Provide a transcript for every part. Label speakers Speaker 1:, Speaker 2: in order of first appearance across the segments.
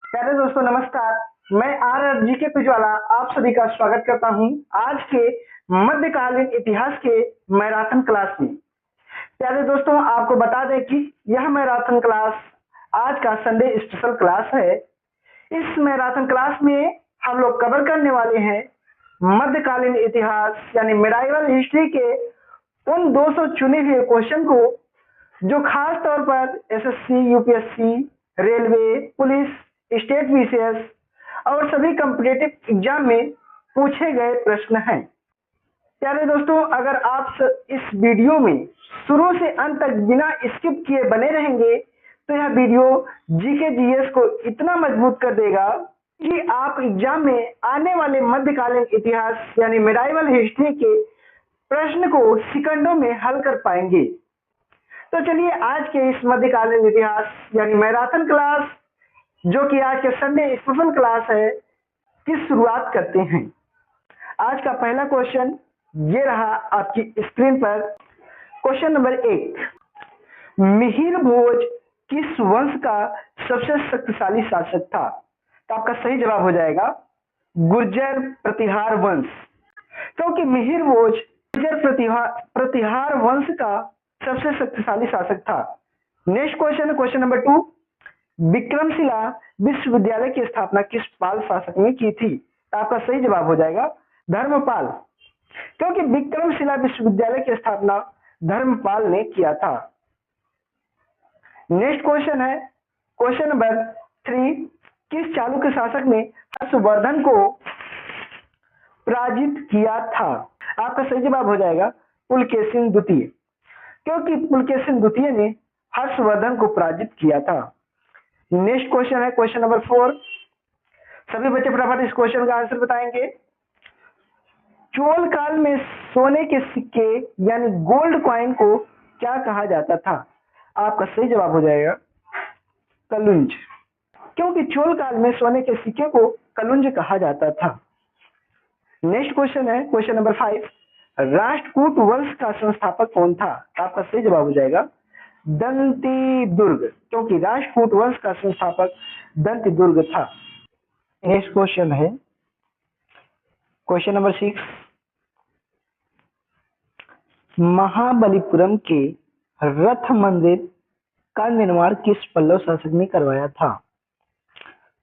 Speaker 1: प्यारे दोस्तों नमस्कार। मैं आर जी के पिजवाला आप सभी का स्वागत करता हूं आज के मध्यकालीन इतिहास के मैराथन क्लास में। प्यारे दोस्तों आपको बता दें कि यह मैराथन क्लास आज का संडे स्पेशल क्लास है। इस मैराथन क्लास में हम लोग कवर करने वाले हैं मध्यकालीन इतिहास यानी मेडाइवल हिस्ट्री के उन 200 चुने हुए क्वेश्चन को जो खास तौर पर SSC, UPSC, railway, police, state BCS और सभी कॉम्पिटिटिव एग्जाम में पूछे गए प्रश्न हैं। प्यारे दोस्तों अगर आप इस वीडियो में शुरू से अंत तक बिना स्किप किए बने रहेंगे तो यह वीडियो जीके जीएस को इतना मजबूत कर देगा कि आप एग्जाम में आने वाले मध्यकालीन इतिहास यानी मेडाइवल हिस्ट्री के प्रश्न को सेकंडों में हल कर पाएंगे। तो चलिए आज के इस मध्यकालीन इतिहास यानी मैराथन क्लास जो कि आज के संडे स्पेशल क्लास है की शुरुआत करते हैं। आज का पहला क्वेश्चन ये रहा आपकी स्क्रीन पर। क्वेश्चन नंबर 1, मिहिर भोज किस वंश का सबसे शक्तिशाली शासक था? तो आपका सही जवाब हो जाएगा गुर्जर प्रतिहार वंश, क्योंकि मिहिर भोज गुर्जर प्रतिहार वंश का सबसे शक्तिशाली शासक था। नेक्स्ट क्वेश्चन है क्वेश्चन नंबर 2, विक्रमशिला विश्वविद्यालय की स्थापना किस पाल शासक ने की थी? तो आपका सही जवाब हो जाएगा धर्मपाल, क्योंकि विक्रमशिला विश्वविद्यालय की स्थापना धर्मपाल ने किया था। नेक्स्ट क्वेश्चन है क्वेश्चन नंबर 3, किस चालुक्य शासक ने हर्षवर्धन को पराजित किया था? आपका सही जवाब हो जाएगा पुलकेशिन द्वितीय, क्योंकि पुलकेशिन द्वितीय ने हर्षवर्धन को पराजित किया था। नेक्स्ट क्वेश्चन है क्वेश्चन नंबर 4, सभी बच्चे फटाफट इस क्वेश्चन का आंसर बताएंगे। चोल काल में सोने के सिक्के यानी गोल्ड कॉइन को क्या कहा जाता था? आपका सही जवाब हो जाएगा कलुंज, क्योंकि चोल काल में सोने के सिक्के को कलुंज कहा जाता था। नेक्स्ट क्वेश्चन है क्वेश्चन नंबर 5, राष्ट्रकूट वंश का संस्थापक कौन था? आपका सही जवाब हो जाएगा दंती दुर्ग, क्योंकि राष्ट्रकूट वंश का संस्थापक दंती दुर्ग था। नेक्स्ट क्वेश्चन है क्वेश्चन नंबर 6, महाबलीपुरम के रथ मंदिर का निर्माण किस पल्लव शासक ने करवाया था?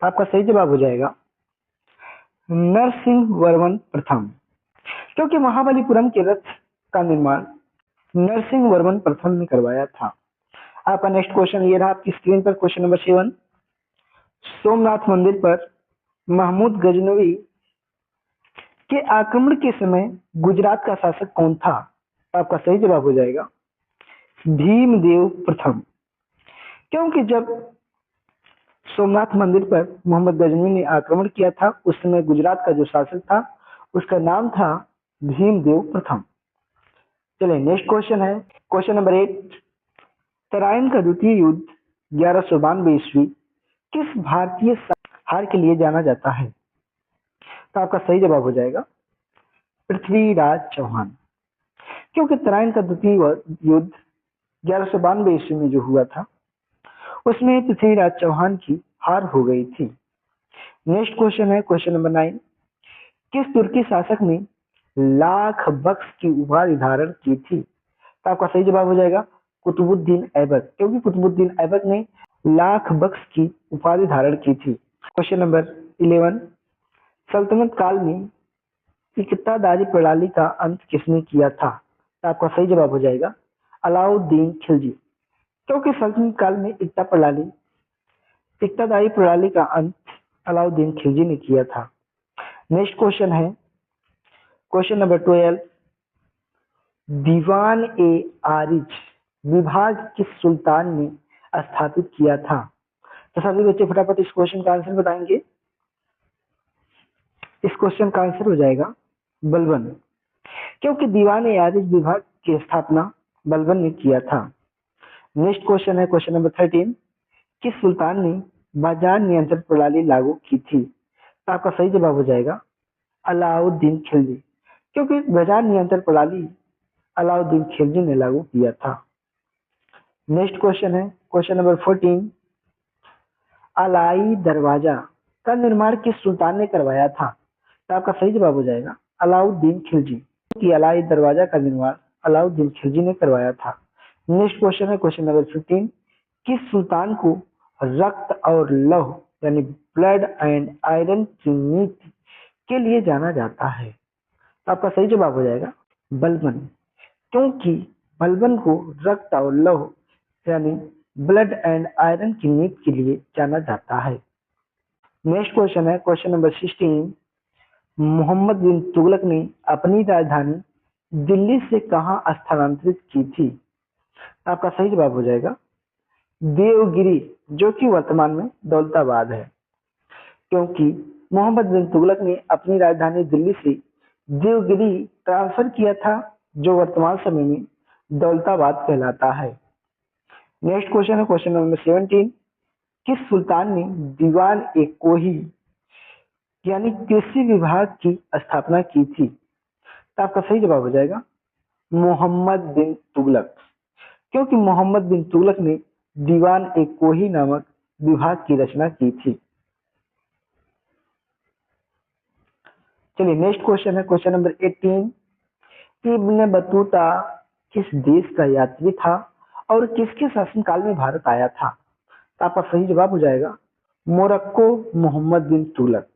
Speaker 1: आपका सही जवाब हो जाएगा नरसिंह वर्मन प्रथम, क्योंकि महाबलीपुरम के रथ का निर्माण नरसिंह वर्मन प्रथम ने करवाया था। आपका नेक्स्ट क्वेश्चन ये रहा आपकी स्क्रीन पर क्वेश्चन नंबर 7, सोमनाथ मंदिर पर महमूद गजनवी के आक्रमण के समय गुजरात का शासक कौन था? आपका सही जवाब हो जाएगा भीमदेव प्रथम, क्योंकि जब सोमनाथ मंदिर पर मोहम्मद गजनवी ने आक्रमण किया था उस समय गुजरात का जो शासक था उसका नाम था भीमदेव प्रथम। चलिए नेक्स्ट क्वेश्चन है क्वेश्चन नंबर 8, तराइन का द्वितीय युद्ध 1192 ईस्वी किस भारतीय हार के लिए जाना जाता है? तो आपका सही जवाब हो जाएगा पृथ्वीराज चौहान, क्योंकि तराइन का द्वितीय युद्ध 1192 ईस्वी में जो हुआ था उसमें पृथ्वीराज चौहान की हार हो गई थी। नेक्स्ट क्वेश्चन है क्वेश्चन नंबर 9, किस तुर्की शासक ने लाख बख्श की उपाधि धारण की थी? तो आपका सही जवाब हो जाएगा कुतुबुद्दीन ऐबक, क्योंकि कुतुबुद्दीन ऐबक ने लाख बख्श की उपाधि धारण की थी। क्वेश्चन नंबर 11, सल्तनत काल में इक्तादारी प्रणाली का अंत किसने किया था? तो आपका सही जवाब हो जाएगा अलाउद्दीन खिलजी, क्योंकि सल्तनत काल में इक्तादारी प्रणाली का अंत अलाउद्दीन खिलजी ने किया था। नेक्स्ट क्वेश्चन है क्वेश्चन नंबर 12, दीवान ए आरिज विभाग किस सुल्तान ने स्थापित किया था? तो सभी बच्चे फटाफट इस क्वेश्चन का आंसर बताएंगे। इस क्वेश्चन का आंसर हो जाएगा बलबन, क्योंकि दीवान ए आरिज विभाग की स्थापना बलबन ने किया था। नेक्स्ट क्वेश्चन है क्वेश्चन नंबर 13, किस सुल्तान ने बाजार नियंत्रण प्रणाली लागू की थी? तो आपका सही जवाब हो जाएगा अलाउद्दीन खिलजी, क्योंकि बाजार नियंत्रण प्रणाली अलाउद्दीन खिलजी ने लागू किया था। नेक्स्ट क्वेश्चन है क्वेश्चन नंबर 14, अलाई दरवाजा का निर्माण किस सुल्तान ने करवाया था? तो आपका सही जवाब हो जाएगा अलाउद्दीन खिलजी। कि अलाई दरवाजा का निर्माण अलाउद्दीन खिलजी ने करवाया था। नेक्स्ट क्वेश्चन है क्वेश्चन नंबर 15। किस सुल्तान को रक्त और लौह यानी ब्लड एंड आयरन की नीति के लिए जाना जाता है? तो आपका सही जवाब हो जाएगा बलबन। क्योंकि बलबन को रक्त और लौह यानी ब्लड एंड आयरन की नीति के लिए जाना जाता है। नेक्स्ट क्वेश्चन है क्वेश्चन नंबर 16। मोहम्मद बिन तुगलक ने अपनी राजधानी दिल्ली से कहां स्थानांतरित की थी? आपका सही जवाब हो जाएगा देवगिरी, जो कि वर्तमान में दौलताबाद है। क्योंकि मोहम्मद बिन तुगलक ने अपनी राजधानी दिल्ली से देवगिरी ट्रांसफर किया था, जो वर्तमान समय में दौलताबाद कहलाता है। नेक्स्ट क्वेश्चन है क्वेश्चन नंबर 17। किस सुल्तान ने दीवान ए कोही यानी कृषि विभाग की स्थापना की थी? तो आपका सही जवाब हो जाएगा मोहम्मद बिन तुगलक। क्योंकि मोहम्मद बिन तुगलक ने दीवान ए कोही नामक विभाग की रचना की थी। चलिए नेक्स्ट क्वेश्चन है क्वेश्चन नंबर 18। इब्न बतूता किस देश का यात्री था और किसके शासनकाल में भारत आया था? तो आपका सही जवाब हो जाएगा मोरक्को मोहम्मद बिन तुगलक।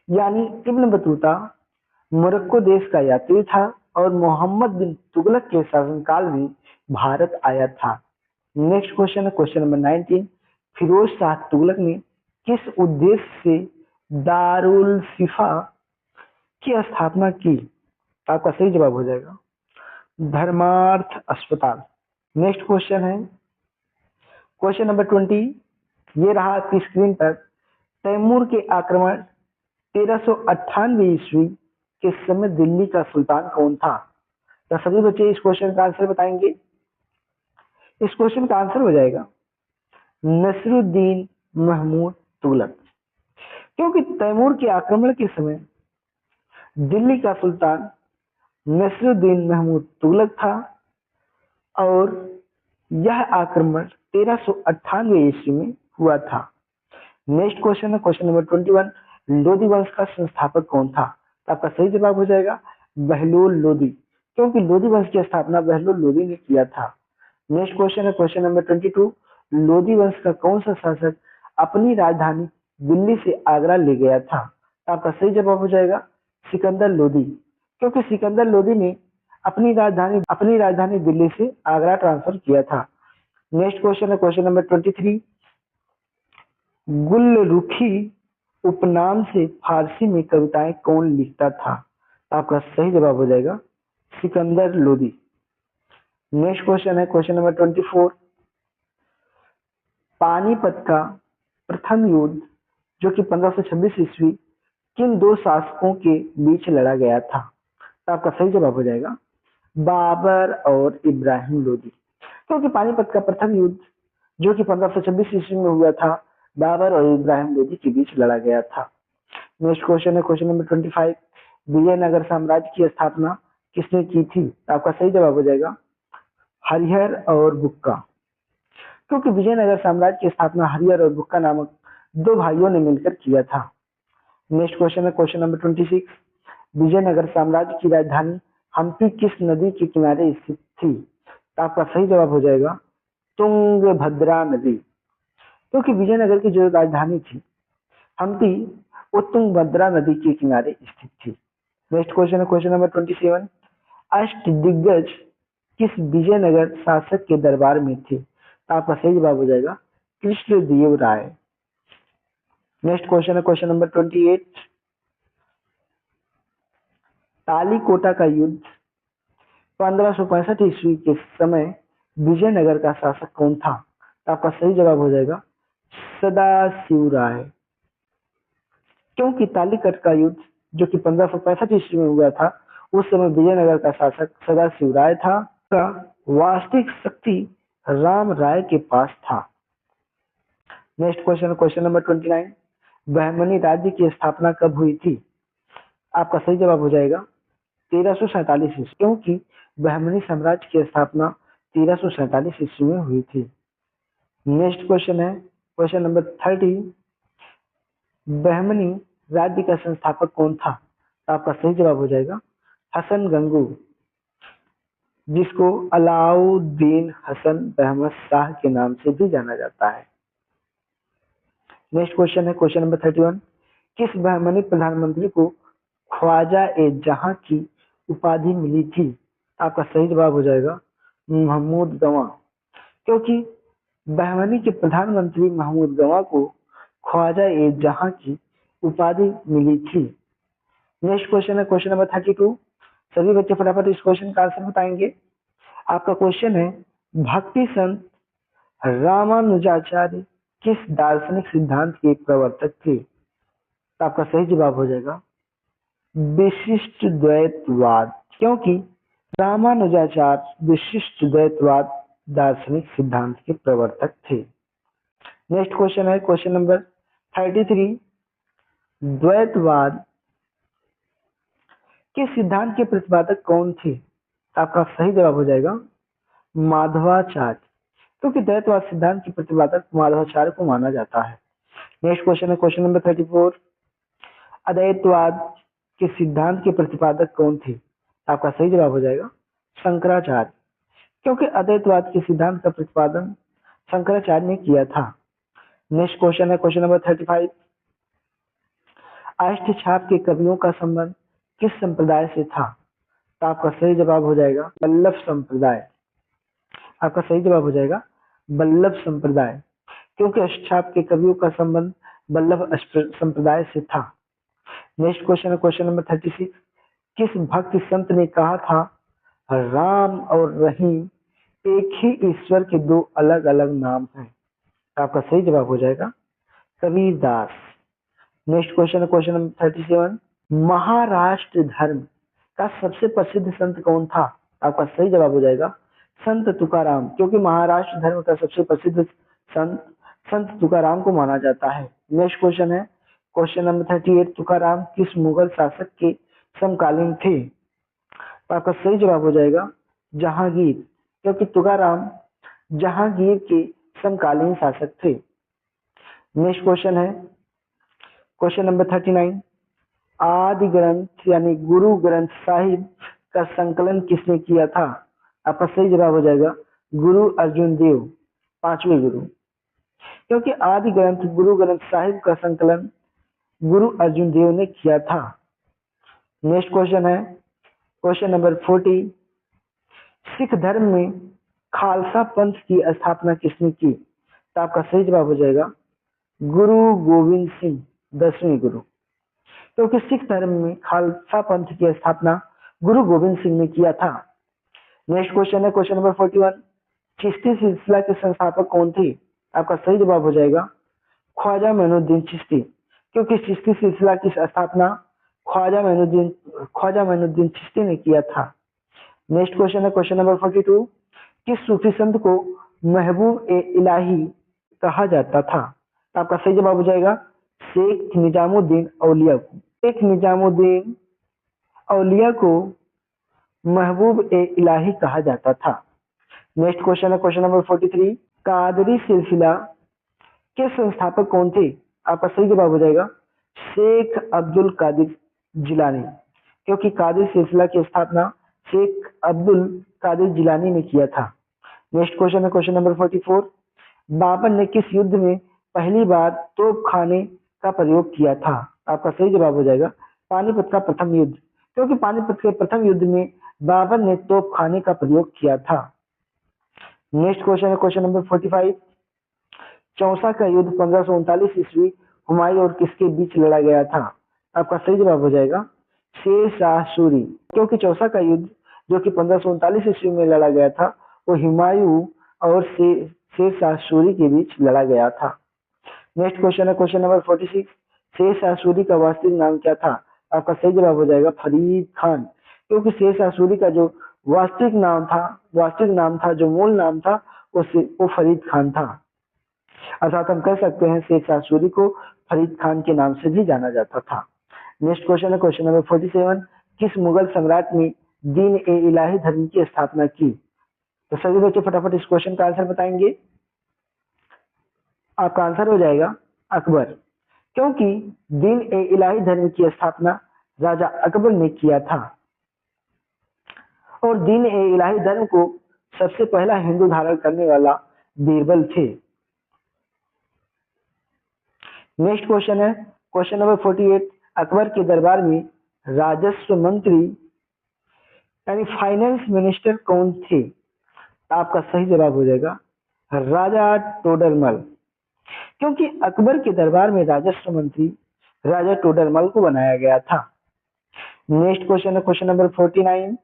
Speaker 1: यानी इब्न बतूता मोरक्को देश का यात्री था और मोहम्मद बिन तुगलक के शासनकाल में भारत आया था। नेक्स्ट क्वेश्चन है क्वेश्चन नंबर 19। फिरोज शाह तुगलक ने किस उद्देश्य से दारुल शिफा की स्थापना की? आपका सही जवाब हो जाएगा धर्मार्थ अस्पताल। नेक्स्ट क्वेश्चन है क्वेश्चन नंबर 20। ये रहा आपकी स्क्रीन पर। तैमूर के आक्रमण 1398 ईस्वी के समय दिल्ली का सुल्तान कौन था? तो सभी बच्चे इस क्वेश्चन का आंसर बताएंगे। इस क्वेश्चन का आंसर हो जाएगा नसरुद्दीन महमूद तुगलक। क्योंकि तैमूर के आक्रमण के समय दिल्ली का सुल्तान नसरुद्दीन महमूद तुगलक था और यह आक्रमण 1398 ईस्वी में हुआ था। नेक्स्ट क्वेश्चन है क्वेश्चन नंबर 21। लोधी वंश का संस्थापक कौन था? तो आपका सही जवाब हो जाएगा बहलोल लोधी। क्योंकि लोधी वंश की स्थापना बहलोल लोधी ने किया था। नेक्स्ट क्वेश्चन है क्वेश्चन नंबर 22। लोधी वंश का कौन सा शासक अपनी राजधानी दिल्ली से आगरा ले गया था? तो आपका सही जवाब हो जाएगा सिकंदर लोधी। क्योंकि सिकंदर लोधी ने अपनी राजधानी दिल्ली से आगरा ट्रांसफर किया था। नेक्स्ट क्वेश्चन है क्वेश्चन नंबर 23। गुलरुखी उपनाम से फारसी में कविताएं कौन लिखता था? आपका सही जवाब हो जाएगा सिकंदर लोधी। नेक्स्ट क्वेश्चन है क्वेश्चन नंबर 24। पानीपत का प्रथम युद्ध जो कि 1526 ईस्वी किन दो शासकों के बीच लड़ा गया था? तो आपका सही जवाब हो जाएगा बाबर और इब्राहिम लोदी। क्योंकि पानीपत का प्रथम युद्ध जो कि 1526 ईस्वी में हुआ था, बाबर और इब्राहिम लोदी के बीच लड़ा गया था। नेक्स्ट क्वेश्चन है क्वेश्चन नंबर 25। विजयनगर साम्राज्य की स्थापना किसने की थी? आपका सही जवाब हो जाएगा हरिहर और बुक्का। क्योंकि विजयनगर साम्राज्य की स्थापना हरिहर और बुक्का नामक दो भाइयों ने मिलकर किया था। नेक्स्ट क्वेश्चन है क्वेश्चन नंबर 26। विजयनगर साम्राज्य की राजधानी हम्पी किस नदी के किनारे स्थित थी? तो आपका सही जवाब हो जाएगा तुंगभद्रा नदी। क्योंकि विजयनगर की जो राजधानी थी हम्पी वो तुंगभद्रा नदी के किनारे स्थित थी। नेक्स्ट क्वेश्चन है क्वेश्चन नंबर 27। अष्टदिग्गज किस विजयनगर शासक के दरबार में थे? तो आपका सही जवाब हो जाएगा कृष्णदेव राय। नेक्स्ट क्वेश्चन है क्वेश्चन नंबर 28। तालीकोटा का युद्ध 1565 ईस्वी के समय विजयनगर का शासक कौन था? तो आपका सही जवाब हो जाएगा सदाशिव राय। क्योंकि तालीकोट का युद्ध जो कि 1565 ईस्वी में हुआ था, उस समय विजयनगर का शासक सदाशिव राय था। का वास्तविक शक्ति राम राय के पास था। Next question question number 29। Bahmani राज्य की स्थापना कब हुई थी? आपका सही जवाब हो जाएगा 1347 ईस्वी। क्योंकि बहमनी साम्राज्य की स्थापना 1347 ईस्वी में हुई थी। नेक्स्ट क्वेश्चन है क्वेश्चन नंबर 30, बहमनी राज्य का संस्थापक कौन था? तो आपका सही जवाब हो जाएगा हसन गंगू, जिसको अलाउद्दीन हसन बहमद शाह के नाम से भी जाना जाता है। नेक्स्ट क्वेश्चन है क्वेश्चन नंबर 31, किस बहमनी प्रधानमंत्री को ख्वाजा ए जहां की उपाधि मिली थी? आपका सही जवाब हो जाएगा महमूद गवां, क्योंकि बहमनी के प्रधानमंत्री महमूद गवां को ख्वाजा ए जहां की उपाधि मिली थी। नेक्स्ट क्वेश्चन है क्वेश्चन नंबर 32, सभी बच्चे फटाफट इस क्वेश्चन का आंसर बताएंगे। आपका क्वेश्चन है भक्ति संत रामानुजाचार्य किस दार्शनिक सिद्धांत के प्रवर्तक थे? तो आपका सही जवाब हो जाएगा विशिष्ट द्वैतवाद, क्योंकि रामानुजाचार्य विशिष्ट द्वैतवाद दार्शनिक सिद्धांत के प्रवर्तक थे। नेक्स्ट क्वेश्चन है क्वेश्चन नंबर 33, द्वैतवाद के सिद्धांत के प्रतिपादक कौन थे? आपका सही जवाब हो जाएगा माधवाचार्य, क्योंकि द्वैतवाद सिद्धांत के प्रतिपादक माधवाचार्य को माना जाता है। नेक्स्ट क्वेश्चन है क्वेश्चन नंबर 34, अद्वैतवाद के सिद्धांत के प्रतिपादक कौन थे? आपका सही जवाब हो जाएगा शंकराचार्य, क्योंकि अद्वैतवाद के सिद्धांत का प्रतिपादन शंकराचार्य ने किया था। नेक्स्ट क्वेश्चन है क्वेश्चन नंबर 35, अष्टछाप के कवियों का संबंध किस संप्रदाय से था? तो आपका सही जवाब हो जाएगा वल्लभ संप्रदाय। आपका सही जवाब हो जाएगा वल्लभ संप्रदाय, क्योंकि अष्टछाप के कवियों का संबंध वल्लभ संप्रदाय से था। नेक्स्ट क्वेश्चन है क्वेश्चन नंबर 36, किस भक्त संत ने कहा था राम और रहीम एक ही ईश्वर के दो अलग अलग नाम हैं? आपका सही जवाब हो जाएगा कबीरदास। नेक्स्ट क्वेश्चन है क्वेश्चन नंबर 37, महाराष्ट्र धर्म का सबसे प्रसिद्ध संत कौन था? आपका सही जवाब हो जाएगा संत तुकाराम, क्योंकि महाराष्ट्र धर्म का सबसे प्रसिद्ध संत तुकाराम को माना जाता है। नेक्स्ट क्वेश्चन है क्वेश्चन नंबर 38, तुकाराम किस मुगल शासक के समकालीन थे? तो आपका सही जवाब हो जाएगा जहांगीर, क्योंकि तुकाराम जहांगीर के समकालीन शासक थे। नेक्स्ट क्वेश्चन है क्वेश्चन नंबर 39, आदि ग्रंथ यानी गुरु ग्रंथ साहिब का संकलन किसने किया था? आपका सही जवाब हो जाएगा गुरु अर्जुन देव, पांचवें गुरु, क्योंकि आदि ग्रंथ गुरु ग्रंथ साहिब का संकलन गुरु अर्जुन देव ने किया था। नेक्स्ट क्वेश्चन है क्वेश्चन नंबर 40, सिख धर्म में खालसा पंथ की स्थापना किसने की? तो आपका सही जवाब हो जाएगा गुरु गोविंद सिंह, 10वें गुरु, क्योंकि सिख धर्म में खालसा पंथ की स्थापना गुरु गोविंद सिंह ने किया था। नेक्स्ट क्वेश्चन है क्वेश्चन नंबर 41, चिश्ती सिलसिला के संस्थापक कौन थे? आपका सही जवाब हो जाएगा ख्वाजा मोइनुद्दीन चिश्ती, क्योंकि चिश्ती सिलसिला की स्थापना ख्वाजा मोइनुद्दीन चिश्ती ने किया था। नेक्स्ट क्वेश्चन है क्वेश्चन नंबर 42, किस सूफी संत को महबूब ए इलाही कहा जाता था? आपका सही जवाब हो जाएगा शेख निजामुद्दीन औलिया को। शेख निजामुद्दीन औलिया को महबूब ए इलाही कहा जाता था। नेक्स्ट क्वेश्चन है क्वेश्चन नंबर 43, कादरी सिलसिला के संस्थापक कौन थे? आपका सही जवाब हो जाएगा शेख अब्दुल कादिर जिलानी, क्योंकि कादिर सिलसिला की स्थापना शेख अब्दुल कादिर जिलानी ने किया था। नेक्स्ट क्वेश्चन है क्वेश्चन नंबर 44, बाबर ने किस युद्ध में पहली बार तोपखाने का प्रयोग किया था? आपका सही जवाब हो जाएगा पानीपत का प्रथम युद्ध, क्योंकि पानीपत के प्रथम युद्ध में बाबर ने तोपखाने का प्रयोग किया था। नेक्स्ट क्वेश्चन है क्वेश्चन नंबर 45, चौसा का युद्ध 1539 ईस्वी हुमायूं और किसके बीच लड़ा गया था? आपका सही जवाब हो जाएगा शेर शाह सूरी, क्योंकि चौसा का युद्ध जो कि 1539 ईस्वी में लड़ा गया था वो हुमायूं और शेर शाह सूरी के बीच लड़ा गया था। नेक्स्ट क्वेश्चन है क्वेश्चन नंबर 46, शेर शाह सूरी का वास्तविक नाम क्या था? आपका सही जवाब हो जाएगा फरीद खान, क्योंकि शेर शाह सूरी का जो वास्तविक नाम था जो मूल नाम था वो फरीद खान था। अर्थात हम कह सकते हैं शेर शाह सूरी को फरीद खान के नाम से भी जाना जाता था। नेक्स्ट क्वेश्चन है क्वेश्चन नंबर 47, किस मुगल सम्राट ने दीन ए इलाही धर्म की स्थापना की? तो सभी बच्चे फटाफट इस क्वेश्चन का आंसर बताएंगे। आपका आंसर हो जाएगा अकबर, क्योंकि दीन ए इलाही धर्म की स्थापना राजा अकबर ने किया था और दीन ए इलाही धर्म को सबसे पहला हिंदू धारण करने वाला बीरबल थे। नेक्स्ट क्वेश्चन है क्वेश्चन नंबर 48। अकबर के दरबार में राजस्व मंत्री यानी फाइनेंस मिनिस्टर कौन थे? आपका सही जवाब हो जाएगा राजा टोडरमल, क्योंकि अकबर के दरबार में राजस्व मंत्री राजा टोडरमल को बनाया गया था। नेक्स्ट क्वेश्चन है क्वेश्चन नंबर 49।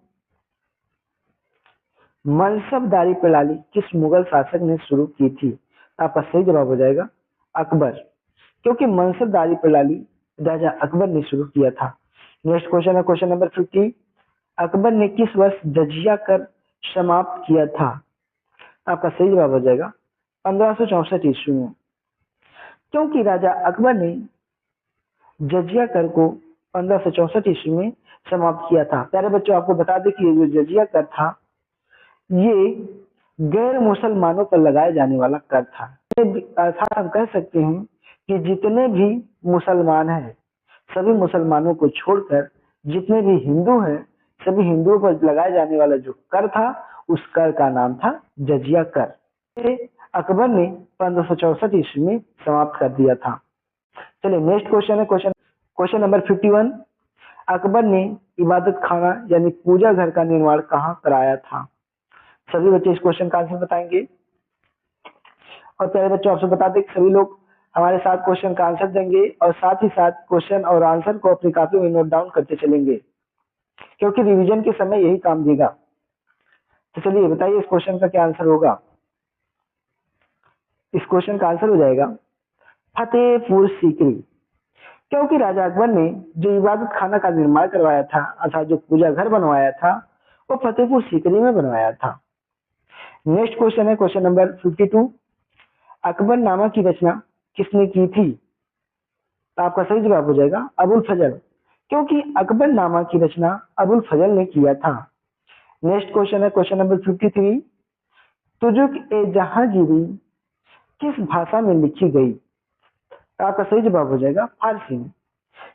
Speaker 1: मनसबदारी प्रणाली किस मुगल शासक ने शुरू की थी? आपका सही जवाब हो जाएगा अकबर, क्योंकि मनसबदारी प्रणाली राजा अकबर ने शुरू किया था। नेक्स्ट क्वेश्चन है क्वेश्चन नंबर 50। अकबर ने किस वर्ष जजिया कर समाप्त किया था? आपका सही जवाब हो जाएगा 1564 ईस्वी में, क्योंकि राजा अकबर ने जजिया कर को 1564 ईस्वी में समाप्त किया था। प्यारे बच्चों, आपको बता दें कि ये जो जजिया कर था ये गैर मुसलमानों पर लगाए जाने वाला कर था। अर्थात हम कह सकते हैं कि जितने भी मुसलमान हैं सभी मुसलमानों को छोड़कर जितने भी हिंदू हैं सभी हिंदुओं पर लगाए जाने वाला जो कर था उस कर का नाम था जजिया कर। अकबर ने 1564 ईस्वी में समाप्त कर दिया था। चलिए नेक्स्ट क्वेश्चन है क्वेश्चन नंबर 51। अकबर ने इबादत खाना यानी पूजा घर का निर्माण कहाँ कराया था? सभी बच्चे इस क्वेश्चन का आंसर बताएंगे। और प्यारे बच्चों, आपसे बता दें कि सभी लोग हमारे साथ क्वेश्चन का आंसर देंगे और साथ ही साथ क्वेश्चन और आंसर को अपनी कॉपी में नोट डाउन करते चलेंगे, क्योंकि रिवीजन के समय यही काम देगा। तो चलिए बताइए इस क्वेश्चन का क्या आंसर होगा। इस क्वेश्चन का आंसर हो जाएगा फतेहपुर सीकरी, क्योंकि राजा अकबर ने जो इबादत खाना का निर्माण करवाया था अर्थात जो पूजा घर बनवाया था वो फतेहपुर सीकरी में बनवाया था। नेक्स्ट क्वेश्चन है क्वेश्चन नंबर 52। अकबरनामा की रचना किसने की थी? तो आपका सही जवाब हो जाएगा अबुल फजल, क्योंकि अकबरनामा की रचना अबुल फजल ने किया था। नेक्स्ट क्वेश्चन है क्वेश्चन नंबर 53। तुजुक ए जहांगीरी किस भाषा में लिखी गई? तो आपका सही जवाब हो जाएगा फारसी में,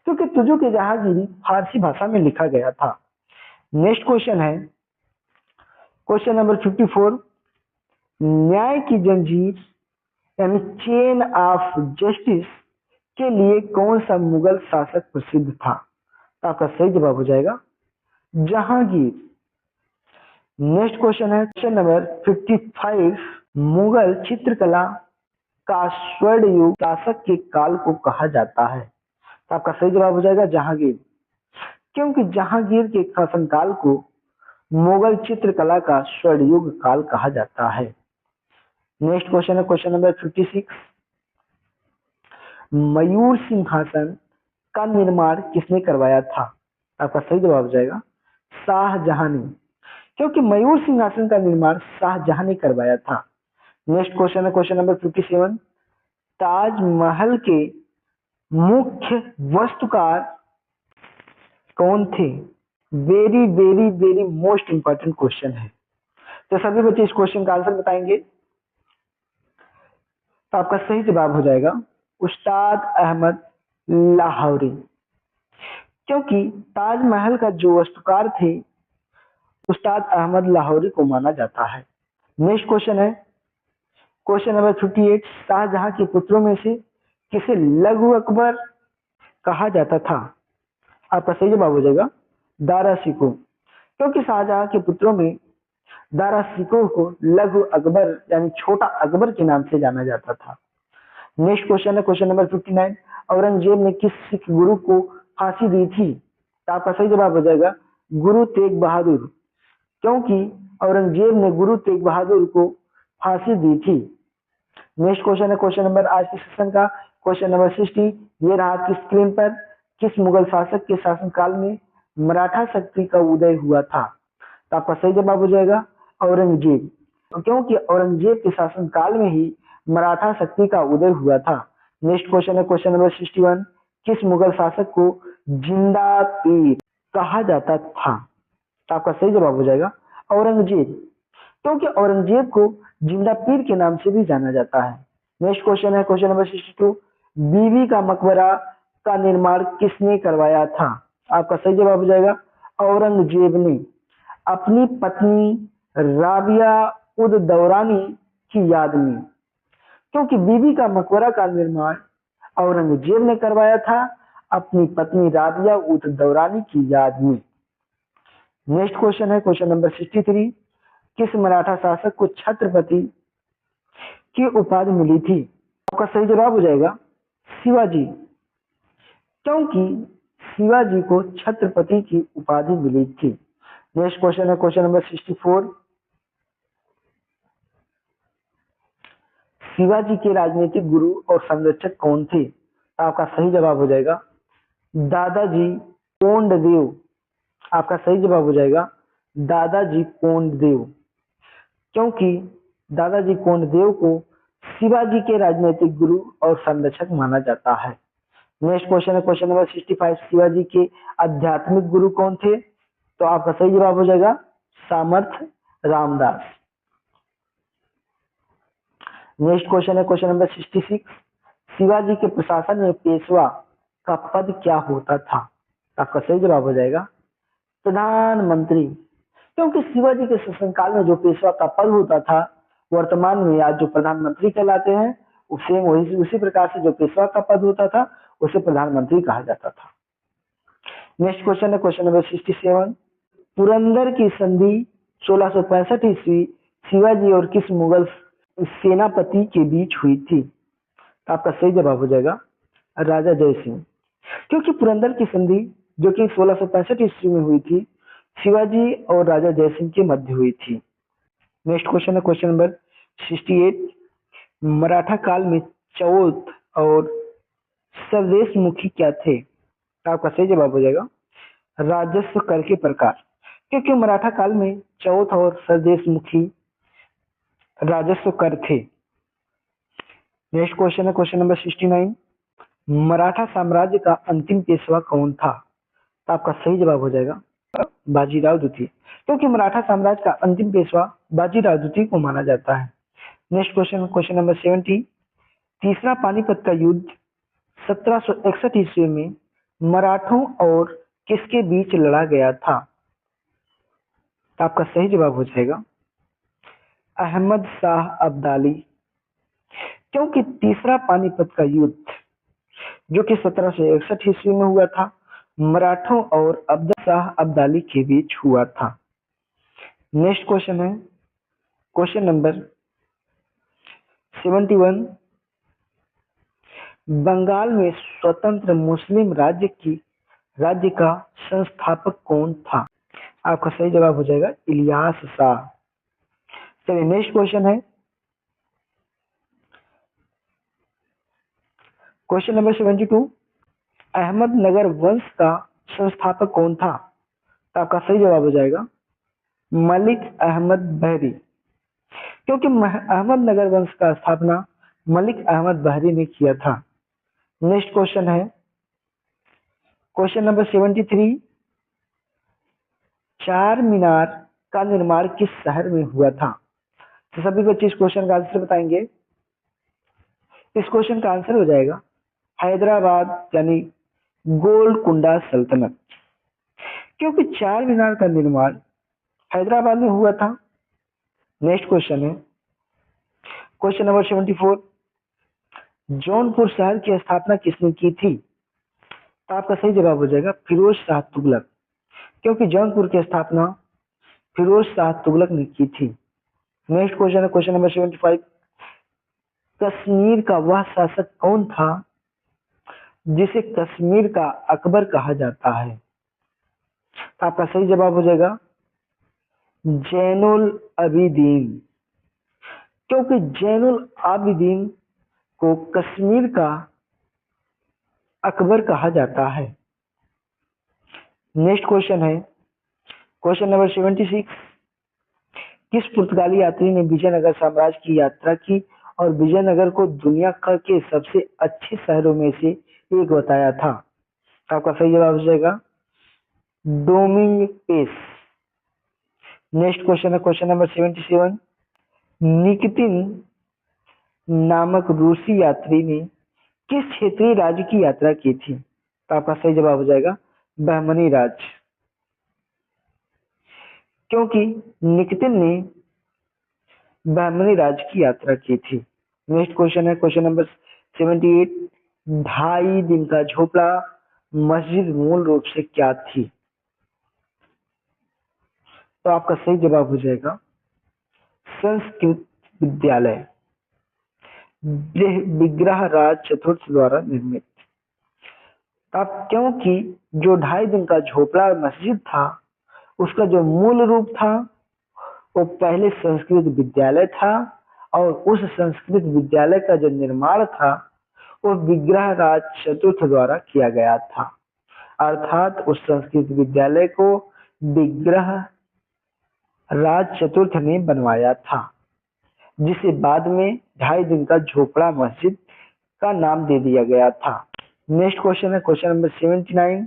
Speaker 1: क्योंकि तुजुक ए जहांगीरी फारसी भाषा में लिखा गया था। नेक्स्ट क्वेश्चन है क्वेश्चन नंबर 54। न्याय की जंजीर यानी चेन ऑफ जस्टिस के लिए कौन सा मुगल शासक प्रसिद्ध था? तो आपका सही जवाब हो जाएगा जहांगीर। नेक्स्ट क्वेश्चन है क्वेश्चन नंबर 55। मुगल चित्रकला का स्वर्ण युग शासक के काल को कहा जाता है? तो आपका सही जवाब हो जाएगा जहांगीर, क्योंकि जहांगीर के शासनकाल को मुगल चित्रकला का स्वर्ण युग काल कहा जाता है। नेक्स्ट क्वेश्चन है क्वेश्चन नंबर 56। मयूर सिंहासन का निर्माण किसने करवाया था? आपका सही जवाब हो जाएगा शाहजहां ने, क्योंकि मयूर सिंहासन का निर्माण शाहजहां ने करवाया था। नेक्स्ट क्वेश्चन है क्वेश्चन नंबर 57। ताजमहल के मुख्य वास्तुकार कौन थे? Very very very most important question है, तो सभी बच्चे इस क्वेश्चन का आंसर बताएंगे। तो आपका सही जवाब हो जाएगा उस्ताद अहमद लाहौरी, क्योंकि ताजमहल का जो वास्तुकार थे उस्ताद अहमद लाहौरी को माना जाता है। नेक्स्ट क्वेश्चन है क्वेश्चन नंबर 58। शाहजहां के पुत्रों में से किसे लघु अकबर कहा जाता था? आपका सही जवाब हो जाएगा दारा शिकोह, क्योंकि शाहजहां के पुत्रों में दारा शिकोह को लघु अकबर यानी छोटा अकबर के नाम से जाना जाता था। नेक्स्ट क्वेश्चन है क्वेश्चन नंबर 59। औरंगजेब ने किस सिख गुरु को फांसी दी थी? तो आपका सही जवाब हो जाएगा गुरु तेग बहादुर, क्योंकि औरंगजेब ने गुरु तेग बहादुर को फांसी दी थी। नेक्स्ट क्वेश्चन है क्वेश्चन नंबर आज के सेशन का क्वेश्चन नंबर 60। ये रहा आपकी स्क्रीन पर, किस मुगल शासक के शासनकाल में मराठा शक्ति का उदय हुआ था? तो आपका सही जवाब हो जाएगा औरंगजेब, क्योंकि औरंगजेब के शासनकाल में ही मराठा शक्ति का उदय हुआ था। नेक्स्ट क्वेश्चन है क्वेश्चन नंबर 61। किस मुगल शासक को जिंदा पीर कहा जाता था? तो आपका सही जवाब हो जाएगा औरंगजेब, क्योंकि औरंगजेब को जिंदा पीर के नाम से भी जाना जाता है। नेक्स्ट क्वेश्चन है क्वेश्चन नंबर 62, बीवी का मकबरा का निर्माण किसने करवाया था? आपका सही जवाब हो जाएगा औरंगजेब ने अपनी पत्नी राबिया उद दौरानी की याद में, क्योंकि बीबी का मकबरा का निर्माण औरंगजेब ने करवाया था अपनी पत्नी राबिया उद दौरानी की याद में। नेक्स्ट क्वेश्चन है क्वेश्चन नंबर 63, किस मराठा शासक को छत्रपति की उपाधि मिली थी? आपका सही जवाब हो जाएगा शिवाजी, क्योंकि शिवाजी को छत्रपति की उपाधि मिली थी। नेक्स्ट क्वेश्चन है क्वेश्चन नंबर 64, शिवाजी के राजनीतिक गुरु और संरक्षक कौन थे? आपका सही जवाब हो जाएगा दादाजी कोंडदेव। आपका सही जवाब हो जाएगा दादाजी कोंडदेव, क्योंकि दादाजी कोंडदेव को शिवाजी के राजनीतिक गुरु और संरक्षक माना जाता है। नेक्स्ट क्वेश्चन है क्वेश्चन नंबर 65, शिवाजी के आध्यात्मिक गुरु कौन थे? तो आपका सही जवाब हो जाएगा सामर्थ रामदास। नेक्स्ट क्वेश्चन है क्वेश्चन नंबर 66, शिवाजी के प्रशासन में पेशवा का पद क्या होता था? आपका सही जवाब हो जाएगा प्रधानमंत्री, क्योंकि शिवाजी के शासनकाल में जो पेशवा का पद होता था वर्तमान में आज जो प्रधानमंत्री कहलाते हैं, उसी प्रकार से जो पेशवा का पद होता था उसे प्रधानमंत्री कहा जाता था। नेक्स्ट क्वेश्चन है क्वेश्चन नंबर 67, पुरंदर की संधि 1665 ईस्वी शिवाजी और किस मुगल सेनापति के बीच हुई थी? आपका सही जवाब हो जाएगा राजा जय सिंह, क्योंकि पुरंदर की संधि जो कि 1665 ईस्वी में हुई थी शिवाजी और राजा जय सिंह के मध्य हुई थी। नेक्स्ट क्वेश्चन है क्वेश्चन नंबर 68, मराठा काल में चौथ और स्वदेशमुखी क्या थे? आपका सही जवाब हो जाएगा राजस्व कर के प्रकार, क्योंकि मराठा काल में चौथ और स्वदेशमुखी राजस्व कर थे। नेक्स्ट क्वेश्चन है क्वेश्चन नंबर 69, मराठा साम्राज्य का अंतिम पेशवा कौन था? तो आपका सही जवाब हो जाएगा बाजीराव द्वितीय, क्योंकि मराठा साम्राज्य का अंतिम पेशवा बाजीराव द्वितीय को माना जाता है। नेक्स्ट क्वेश्चन क्वेश्चन नंबर 70, तीसरा पानीपत का युद्ध 1761 ईस्वी में मराठों और किसके बीच लड़ा गया था? तो आपका सही जवाब हो जाएगा अहमद शाह अब्दाली, क्योंकि तीसरा पानीपत का युद्ध जो कि 1761 ईस्वी में हुआ था मराठों और अब्दुल शाह अब्दाली के बीच हुआ था। नेक्स्ट क्वेश्चन है क्वेश्चन नंबर 71, बंगाल में स्वतंत्र मुस्लिम राज्य का संस्थापक कौन था? आपका सही जवाब हो जाएगा इलियास शाह। चलिए नेक्स्ट क्वेश्चन है क्वेश्चन नंबर 72, अहमदनगर वंश का संस्थापक कौन था? तो आपका सही जवाब हो जाएगा मलिक अहमद बहरी, क्योंकि अहमदनगर वंश का स्थापना मलिक अहमद बहरी ने किया था। नेक्स्ट क्वेश्चन है क्वेश्चन नंबर 73, चार मीनार का निर्माण किस शहर में हुआ था? तो सभी बच्चे इस क्वेश्चन का आंसर बताएंगे। इस क्वेश्चन का आंसर हो जाएगा हैदराबाद यानी गोलकुंडा सल्तनत, क्योंकि चार मीनार का निर्माण हैदराबाद में हुआ था। नेक्स्ट क्वेश्चन है क्वेश्चन नंबर 74, जौनपुर शहर की स्थापना किसने की थी? तो आपका सही जवाब हो जाएगा फिरोज शाह तुगलक, क्योंकि जौनपुर की स्थापना फिरोज शाह तुगलक ने की थी। नेक्स्ट क्वेश्चन है क्वेश्चन नंबर 75, कश्मीर का वह शासक कौन था जिसे कश्मीर का अकबर कहा जाता है? तो आपका सही जवाब हो जाएगा जैनुल आबिदीन, क्योंकि जैनुल आबिदीन को कश्मीर का अकबर कहा जाता है। नेक्स्ट क्वेश्चन है क्वेश्चन नंबर 76, किस पुर्तगाली यात्री ने विजयनगर साम्राज्य की यात्रा की और विजयनगर को दुनिया के सबसे अच्छे शहरों में से एक बताया था? आपका सही जवाब हो जाएगा डोमिंग पेस। नेक्स्ट क्वेश्चन है क्वेश्चन नंबर 77, निकितिन नामक रूसी यात्री ने किस क्षेत्रीय राज्य की यात्रा की थी? तो आपका सही जवाब हो जाएगा बहमनी राज्य, क्योंकि निकितिन ने बहमनी राज्य की यात्रा की थी। नेक्स्ट क्वेश्चन है क्वेश्चन नंबर 78। 2.5 दिन का झोपड़ा मस्जिद मूल रूप से क्या थी? तो आपका सही जवाब हो जाएगा संस्कृत विद्यालय, विग्रह राज चतुर्थ द्वारा निर्मित। अब क्योंकि जो 2.5 दिन का झोपड़ा मस्जिद था उसका जो मूल रूप था वो पहले संस्कृत विद्यालय था, और उस संस्कृत विद्यालय का जो निर्माण था वो विग्रह राज चतुर्थ द्वारा किया गया था। अर्थात उस संस्कृत विद्यालय को विग्रह राज चतुर्थ ने बनवाया था, जिसे बाद में 2.5 दिन का झोपड़ा मस्जिद का नाम दे दिया गया था। नेक्स्ट क्वेश्चन है क्वेश्चन नंबर 79।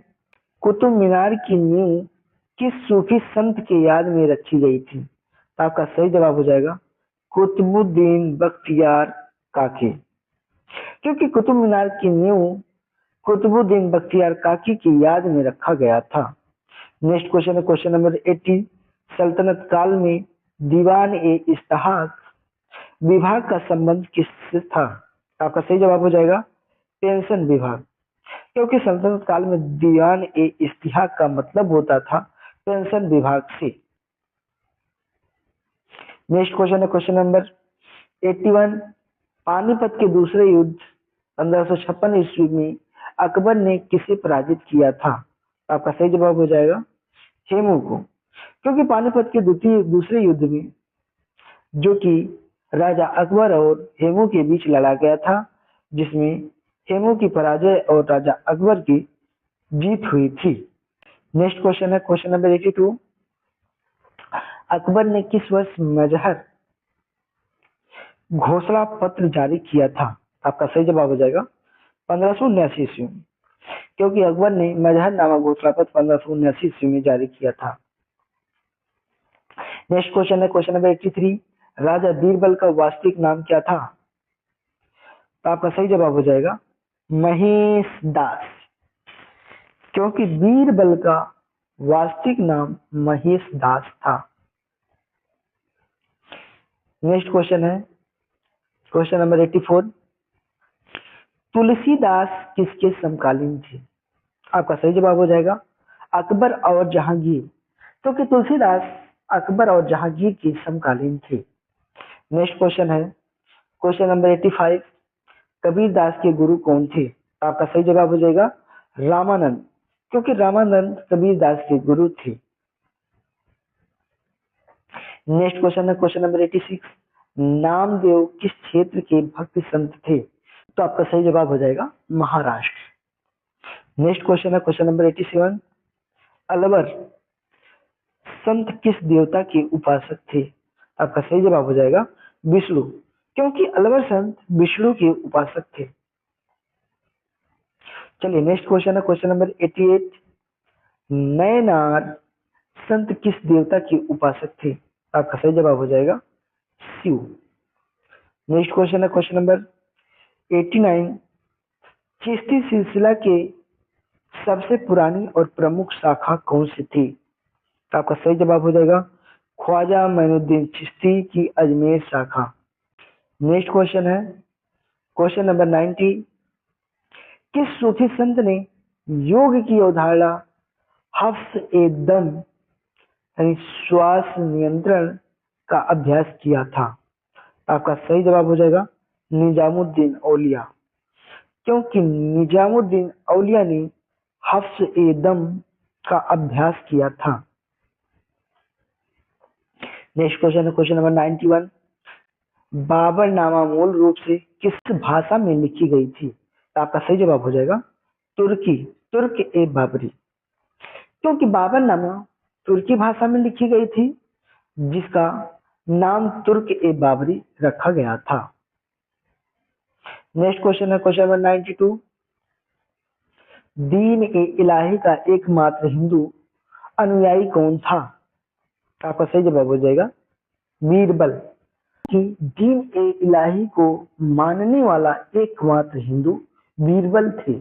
Speaker 1: कुतुब मीनार की नींव किस सूफी संत के याद में रखी गई थी? तो आपका सही जवाब हो जाएगा कुतुबुद्दीन बख्तियार काकी, क्योंकि कुतुब मीनार की नींव कुतुबुद्दीन बख्तियार काकी की याद में रखा गया था। नेक्स्ट क्वेश्चन है क्वेश्चन नंबर 80। सल्तनत काल में दीवान ए इस्तिहाक विभाग का संबंध किससे था? आपका सही जवाब हो जाएगा पेंशन विभाग, क्योंकि सल्तनत काल में दीवान ए इस्तिहाक का मतलब होता था पेंशन विभाग से। नेक्स्ट क्वेश्चन है क्वेश्चन नंबर 81। पानीपत के दूसरे युद्ध 1556 ईस्वी में अकबर ने किसे पराजित किया था? आपका सही जवाब हो जाएगा हेमू को, क्योंकि पानीपत के दूसरे युद्ध में जो कि राजा अकबर और हेमू के बीच लड़ा गया था, जिसमें हेमू की पराजय और राजा अकबर की जीत हुई थी। नेक्स्ट क्वेश्चन है क्वेश्चन नंबर 82। अकबर ने किस वर्ष मजहर घोषणा पत्र जारी किया था? आपका सही जवाब हो जाएगा 1579 ईस्वी में, क्योंकि अकबर ने मजहर नामक घोषणा पत्र 1579 ईस्वी में जारी किया था। नेक्स्ट क्वेश्चन है क्वेश्चन नंबर 83। राजा बीरबल का वास्तविक नाम क्या था? तो आपका सही जवाब हो जाएगा महेश दास, क्योंकि बीरबल का वास्तविक नाम महेश दास था। नेक्स्ट क्वेश्चन है क्वेश्चन नंबर 84। तुलसीदास किसके समकालीन थे? आपका सही जवाब हो जाएगा अकबर और जहांगीर, क्योंकि तुलसीदास अकबर और जहांगीर के समकालीन थे। नेक्स्ट क्वेश्चन है क्वेश्चन नंबर 85। कबीर दास के गुरु कौन थे? आपका सही जवाब हो जाएगा रामानंद, क्योंकि रामानंद कबीर दास के गुरु थे। नेक्स्ट क्वेश्चन है क्वेश्चन नंबर 86। नामदेव किस क्षेत्र के भक्त संत थे? तो आपका सही जवाब हो जाएगा महाराष्ट्र। नेक्स्ट क्वेश्चन है क्वेश्चन नंबर 87। अलवर संत किस देवता के उपासक थे? आपका सही जवाब हो जाएगा विष्णु, क्योंकि अलवर संत विष्णु के उपासक थे। चलिए नेक्स्ट क्वेश्चन है क्वेश्चन नंबर 88। नयनार संत किस देवता के उपासक थे? आपका सही जवाब हो जाएगा शिव। नेक्स्ट क्वेश्चन है क्वेश्चन नंबर 89। चिश्ती सिलसिला के सबसे पुरानी और प्रमुख शाखा कौन सी थी? तो आपका सही जवाब हो जाएगा ख्वाजा मोइनुद्दीन चिश्ती की अजमेर शाखा। नेक्स्ट क्वेश्चन है क्वेश्चन नंबर 90। किस सूफी संत ने योग की अवधारणा हफ्स ए दम यानी श्वास नियंत्रण का अभ्यास किया था? आपका सही जवाब हो जाएगा निजामुद्दीन औलिया, क्योंकि निजामुद्दीन औलिया ने हफ्स ए दम का अभ्यास किया था। नेक्स्ट क्वेश्चन है क्वेश्चन नंबर 91। बाबरनामा मूल रूप से किस भाषा में लिखी गई थी? तो आपका सही जवाब हो जाएगा तुर्की, तुर्क ए बाबरी, क्योंकि बाबरनामा तुर्की भाषा में लिखी गई थी, जिसका नाम तुर्क ए बाबरी रखा गया था। नेक्स्ट क्वेश्चन है क्वेश्चन नंबर 92। दीन ए इलाही का एकमात्र हिंदू अनुयायी कौन था? आपका सही जवाब हो जाएगा बीरबल, कि दीन ए इलाही को मानने वाला एकमात्र हिंदू बीरबल थे।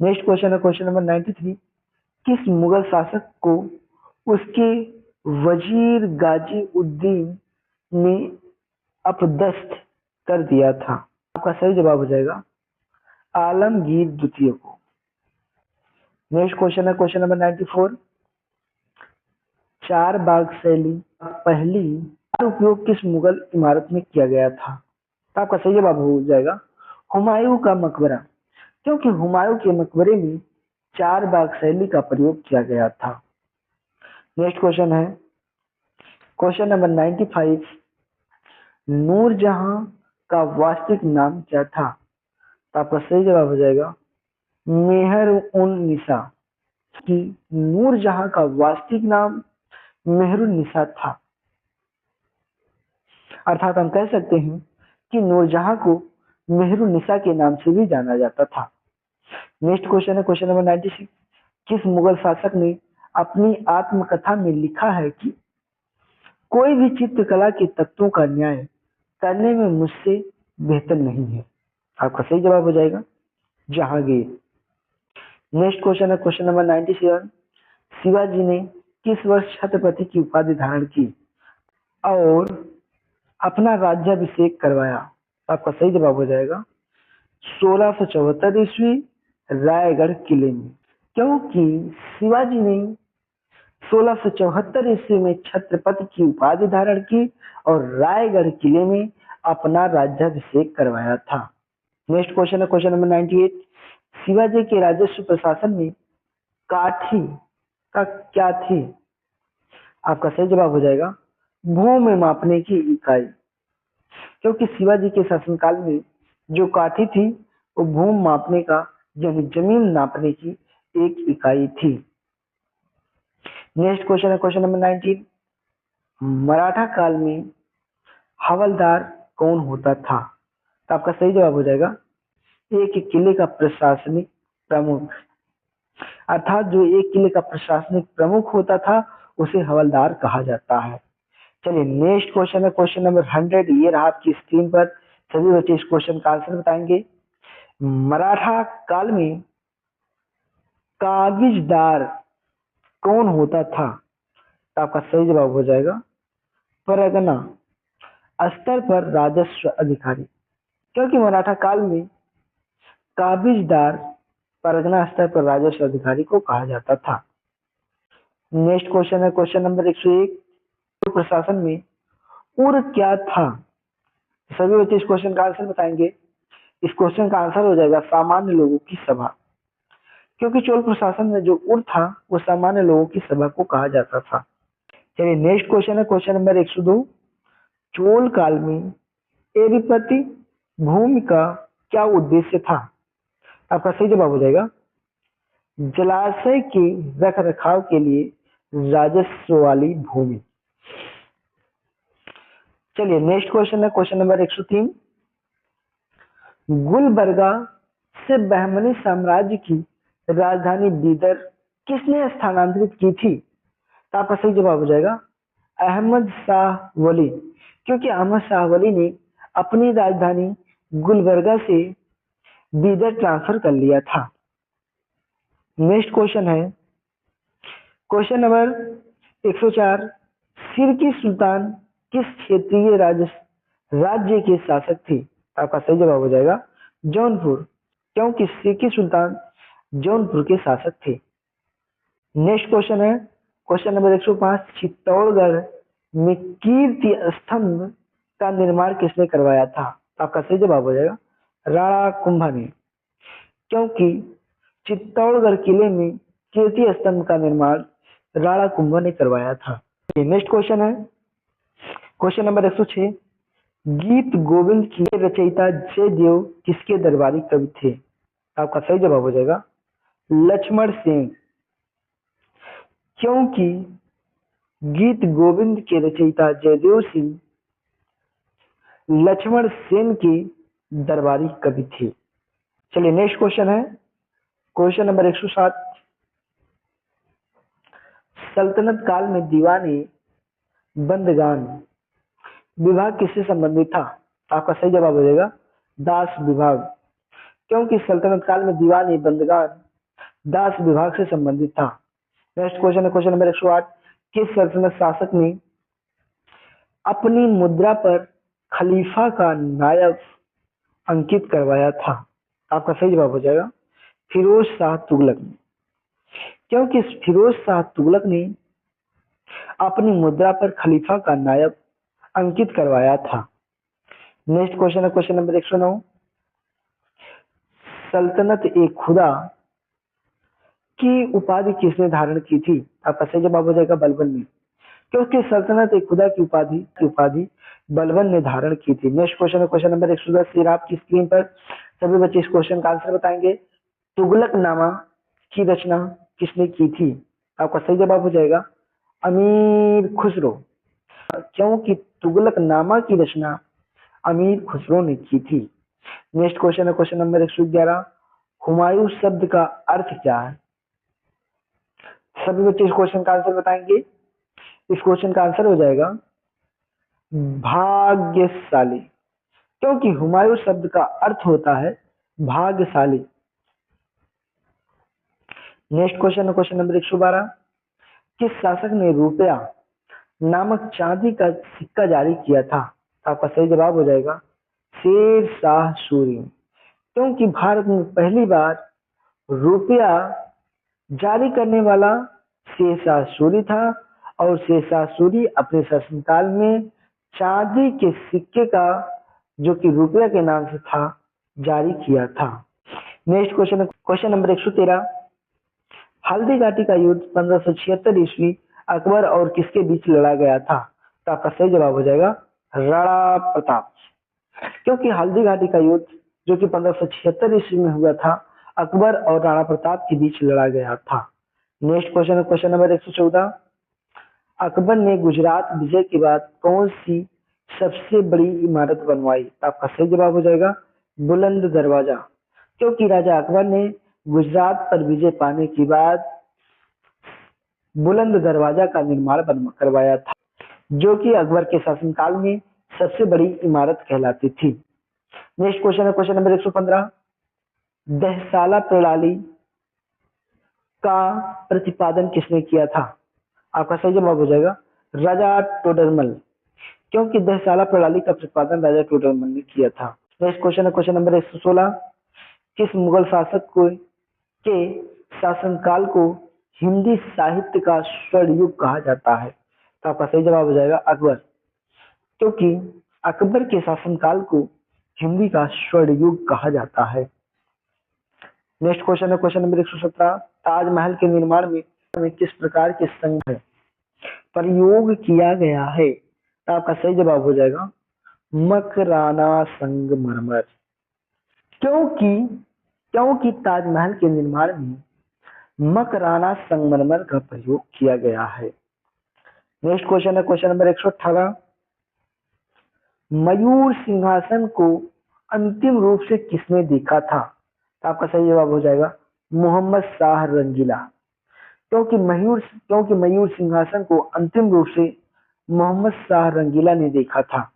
Speaker 1: नेक्स्ट क्वेश्चन है क्वेश्चन नंबर 93। किस मुगल शासक को उसके वजीर गाजी उद्दीन ने अपदस्थ कर दिया था? आपका सही जवाब हो जाएगा आलमगीर द्वितीय को। नेक्स्ट क्वेश्चन है क्वेश्चन नंबर 94। चार बाग शैली पहली उपयोग किस मुगल इमारत में किया गया था? तो आपका सही जवाब हो जाएगा हुमायूं का मकबरा, क्योंकि हुमायूं के मकबरे में चार बाग शैली का प्रयोग किया गया था। नेक्स्ट क्वेश्चन है क्वेश्चन नंबर 95। नूरजहां का वास्तविक नाम क्या था? तो आपका सही जवाब हो जाएगा मेहर उन निसा, कि नूरजहां का वास्तविक नाम मेहरुन निसा था। अर्थात हम कह सकते हैं कि नूरजहां को मेहरुन निसा के नाम से भी जाना जाता था। नेक्स्ट क्वेश्चन है क्वेश्चन नंबर 96। किस मुगल शासक ने अपनी आत्मकथा में लिखा है कि कोई भी चित्रकला के तत्वों का न्याय करने में मुझसे बेहतर नहीं है? आपका सही जवाब हो जाएगा जहांगीर। नेक्स्ट क्वेश्चन है क्वेश्चन नंबर 97। शिवाजी ने किस वर्ष छत्रपति की उपाधि धारण की और अपना राज्याभिषेक करवाया? आपका सही जवाब हो जाएगा 1674 ईस्वी रायगढ़ किले में, क्योंकि शिवाजी ने 1674 ईस्वी में छत्रपति की उपाधि धारण की और रायगढ़ किले में अपना राज्याभिषेक करवाया था। नेक्स्ट क्वेश्चन है क्वेश्चन नंबर 98। शिवाजी के राजस्व प्रशासन में काठी का क्या थी? आपका सही जवाब हो जाएगा भूमि मापने की इकाई, क्योंकि शिवाजी के शासनकाल में जो काठी थी वो भूमि मापने का यानी जमीन नापने की एक इकाई थी। नेक्स्ट क्वेश्चन है क्वेश्चन नंबर 19। मराठा काल में हवलदार कौन होता था? तो आपका सही जवाब हो जाएगा एक किले का प्रशासनिक प्रमुख, अर्थात जो एक किले का प्रशासनिक प्रमुख होता था उसे हवलदार कहा जाता है। चलिए नेक्स्ट क्वेश्चन है क्वेश्चन नंबर 100। ये रहा आपकी स्क्रीन पर, सभी बच्चे इस क्वेश्चन का आंसर बताएंगे। मराठा काल में काबिजदार कौन होता था? तो आपका सही जवाब हो जाएगा परगना स्तर पर राजस्व अधिकारी, क्योंकि मराठा काल में काबिजदार परगना स्तर पर राजस्व अधिकारी को कहा जाता था। नेक्स्ट क्वेश्चन है क्वेश्चन नंबर 101। प्रशासन में उर क्या था? सभी बच्चे इस क्वेश्चन का आंसर बताएंगे। इस क्वेश्चन का आंसर हो जाएगा सामान्य लोगों की सभा, क्योंकि चोल प्रशासन में जो उर था वो सामान्य लोगों की सभा को कहा जाता था। चलिए नेक्स्ट क्वेश्चन है क्वेश्चन नंबर 102। चोल काल में एरिपति भूमि का क्या उद्देश्य था? आपका सही जवाब हो जाएगा जलाशय के रख रखाव के लिए राजस्व वाली भूमि। चलिए नेक्स्ट क्वेश्चन है क्वेश्चन नंबर 103। गुलबर्गा से बहमनी साम्राज्य की राजधानी बीदर किसने स्थानांतरित की थी? तो आपका सही जवाब हो जाएगा अहमद शाह वली, क्योंकि अहमद शाह वली ने अपनी राजधानी गुलबर्गा से बीदर ट्रांसफर कर लिया था। नेक्स्ट क्वेश्चन है क्वेश्चन नंबर 104। सिरकी सुल्तान किस क्षेत्रीय राज्य के शासक थे? आपका सही जवाब हो जाएगा जौनपुर, क्योंकि सिरकी सुल्तान जौनपुर के शासक थे। नेक्स्ट क्वेश्चन है क्वेश्चन नंबर 105। चित्तौड़गढ़ में कीर्ति स्तंभ का निर्माण किसने करवाया था? आपका सही जवाब हो जाएगा राणा कुंभा ने, क्योंकि चित्तौड़गढ़ किले में कीर्ति स्तंभ का निर्माण राणा कुंभा ने करवाया था। नेक्स्ट क्वेश्चन है क्वेश्चन नंबर 106। गीत गोविंद की रचयिता जयदेव किसके दरबारी कवि थे? आपका सही जवाब हो जाएगा लक्ष्मण सेन, क्योंकि गीत गोविंद के रचयिता जयदेव सिंह लक्ष्मण सेन के दरबारी कवि थे। चलिए नेक्स्ट क्वेश्चन है क्वेश्चन नंबर 107। सल्तनत काल में दीवाने बंदगान विभाग किससे संबंधित था? आपका सही जवाब हो जाएगा दास विभाग, क्योंकि सल्तनत काल में दीवानी बंदगान दास विभाग से संबंधित था। नेक्स्ट क्वेश्चन है क्वेश्चन नंबर 108। किस सल्तनत शासक ने अपनी मुद्रा पर खलीफा का नायब अंकित करवाया था? आपका सही जवाब हो जाएगा फिरोज शाह तुगलक ने, क्योंकि फिरोज शाह तुगलक ने अपनी मुद्रा पर खलीफा का नायब अंकित करवाया था। नेक्स्ट क्वेश्चन है क्वेश्चन नंबर 109। सल्तनत ए खुदा की उपाधि किसने धारण की थी? आपका सही जवाब हो जाएगा बलबन ने, क्योंकि सल्तनत ए खुदा की उपाधि बलबन ने धारण की थी। नेक्स्ट क्वेश्चन है क्वेश्चन नंबर 110। फिर आपकी स्क्रीन पर सभी बच्चे इस क्वेश्चन का आंसर बताएंगे। तुगलकनामा की रचना किसने की थी? आपका सही जवाब हो जाएगा अमीर खुसरो, क्योंकि तुगलकनामा की रचना अमीर खुसरो ने की थी। नेक्स्ट क्वेश्चन है क्वेश्चन नंबर 111। हुमायूं शब्द का अर्थ क्या है? सभी बच्चे इस क्वेश्चन का आंसर बताएंगे। इस क्वेश्चन का आंसर हो जाएगा भाग्यशाली, क्योंकि हुमायूं शब्द का अर्थ होता है भाग्यशाली। नेक्स्ट क्वेश्चन है क्वेश्चन नंबर 112। किस शासक ने रुपया नामक चांदी का सिक्का जारी किया था? आपका सही जवाब हो जाएगा शेर शाह सूरी, क्योंकि भारत में पहली बार रुपया जारी करने वाला शेर शाह सूरी था और शेर शाह सूरी अपने शासनकाल में चांदी के सिक्के का जो कि रुपया के नाम से था जारी किया था। Next question question number 113। Haldi Ghati का युद्ध 1576 ईस्वी अकबर और किसके बीच लड़ा गया था? तो आपका सही जवाब हो जाएगा राणा प्रताप, क्योंकि हल्दी घाटी का युद्ध जो कि 1576 ईस्वी में हुआ था अकबर और राणा प्रताप के बीच लड़ा गया था। नेक्स्ट क्वेश्चन है क्वेश्चन नंबर 114। अकबर ने गुजरात विजय के बाद कौन सी सबसे बड़ी इमारत बनवाई? आपका सही जवाब हो जाएगा बुलंद दरवाजा, क्योंकि राजा अकबर ने गुजरात पर विजय पाने के बाद बुलंद दरवाजा का निर्माण करवाया था, जो कि अकबर के शासनकाल में सबसे बड़ी इमारत कहलाती थी। नेक्स्ट क्वेश्चन है क्वेश्चन नंबर 115। दहसाला प्रणाली का प्रतिपादन किसने किया था? आपका सही जवाब हो जाएगा राजा टोडरमल, क्योंकि दहसाला प्रणाली का प्रतिपादन राजा टोडरमल ने किया था। नेक्स्ट क्वेश्चन है क्वेश्चन नंबर 116। किस मुगल शासक को के शासनकाल को हिंदी साहित्य का स्वर्ण युग कहा जाता है? तो आपका सही जवाब हो जाएगा अकबर, क्योंकि अकबर के शासनकाल को हिंदी का स्वर्ण युग कहा जाता है। नेक्स्ट क्वेश्चन है क्वेश्चन नंबर 117। ताजमहल के निर्माण में किस प्रकार के संग प्रयोग किया गया है? तो आपका सही जवाब हो जाएगा मकराना संगमरमर, क्योंकि ताजमहल के निर्माण में मकराना संगमरमर का प्रयोग किया गया है। नेक्स्ट क्वेश्चन है क्वेश्चन नंबर 118। मयूर सिंहासन को अंतिम रूप से किसने देखा था? तो आपका सही जवाब हो जाएगा मोहम्मद शाह रंगीला, क्योंकि मयूर सिंहासन को अंतिम रूप से मोहम्मद शाह रंगीला ने देखा था।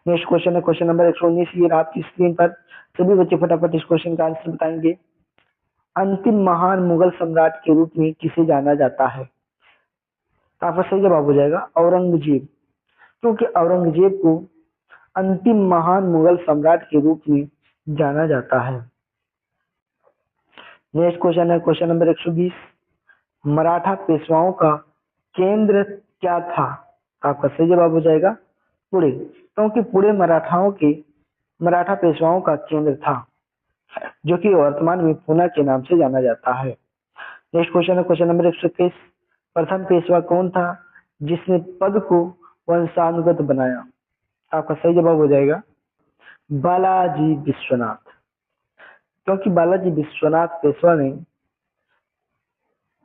Speaker 1: नेक्स्ट क्वेश्चन है क्वेश्चन नंबर 119। ये आपकी स्क्रीन पर सभी बच्चे फटाफट इस क्वेश्चन का आंसर बताएंगे। अंतिम महान मुगल सम्राट के रूप में किसे जाना जाता है? तो आपका सही जवाब हो जाएगा औरंगजेब, क्योंकि औरंगजेब को अंतिम महान मुगल सम्राट के रूप में जाना जाता है। नेक्स्ट क्वेश्चन है क्वेश्चन नंबर 120। मराठा पेशवाओं का केंद्र क्या था? आपका सही जवाब हो जाएगा पुणे, क्योंकि पुणे मराठा पेशवाओं का केंद्र था, जो कि वर्तमान में पूना के नाम से जाना जाता है। नेक्स्ट क्वेश्चन है क्वेश्चन नंबर 121। प्रथम पेशवा कौन था जिसने पद को वंशानुगत बनाया? आपका सही जवाब हो जाएगा बालाजी विश्वनाथ, क्योंकि बालाजी विश्वनाथ पेशवा ने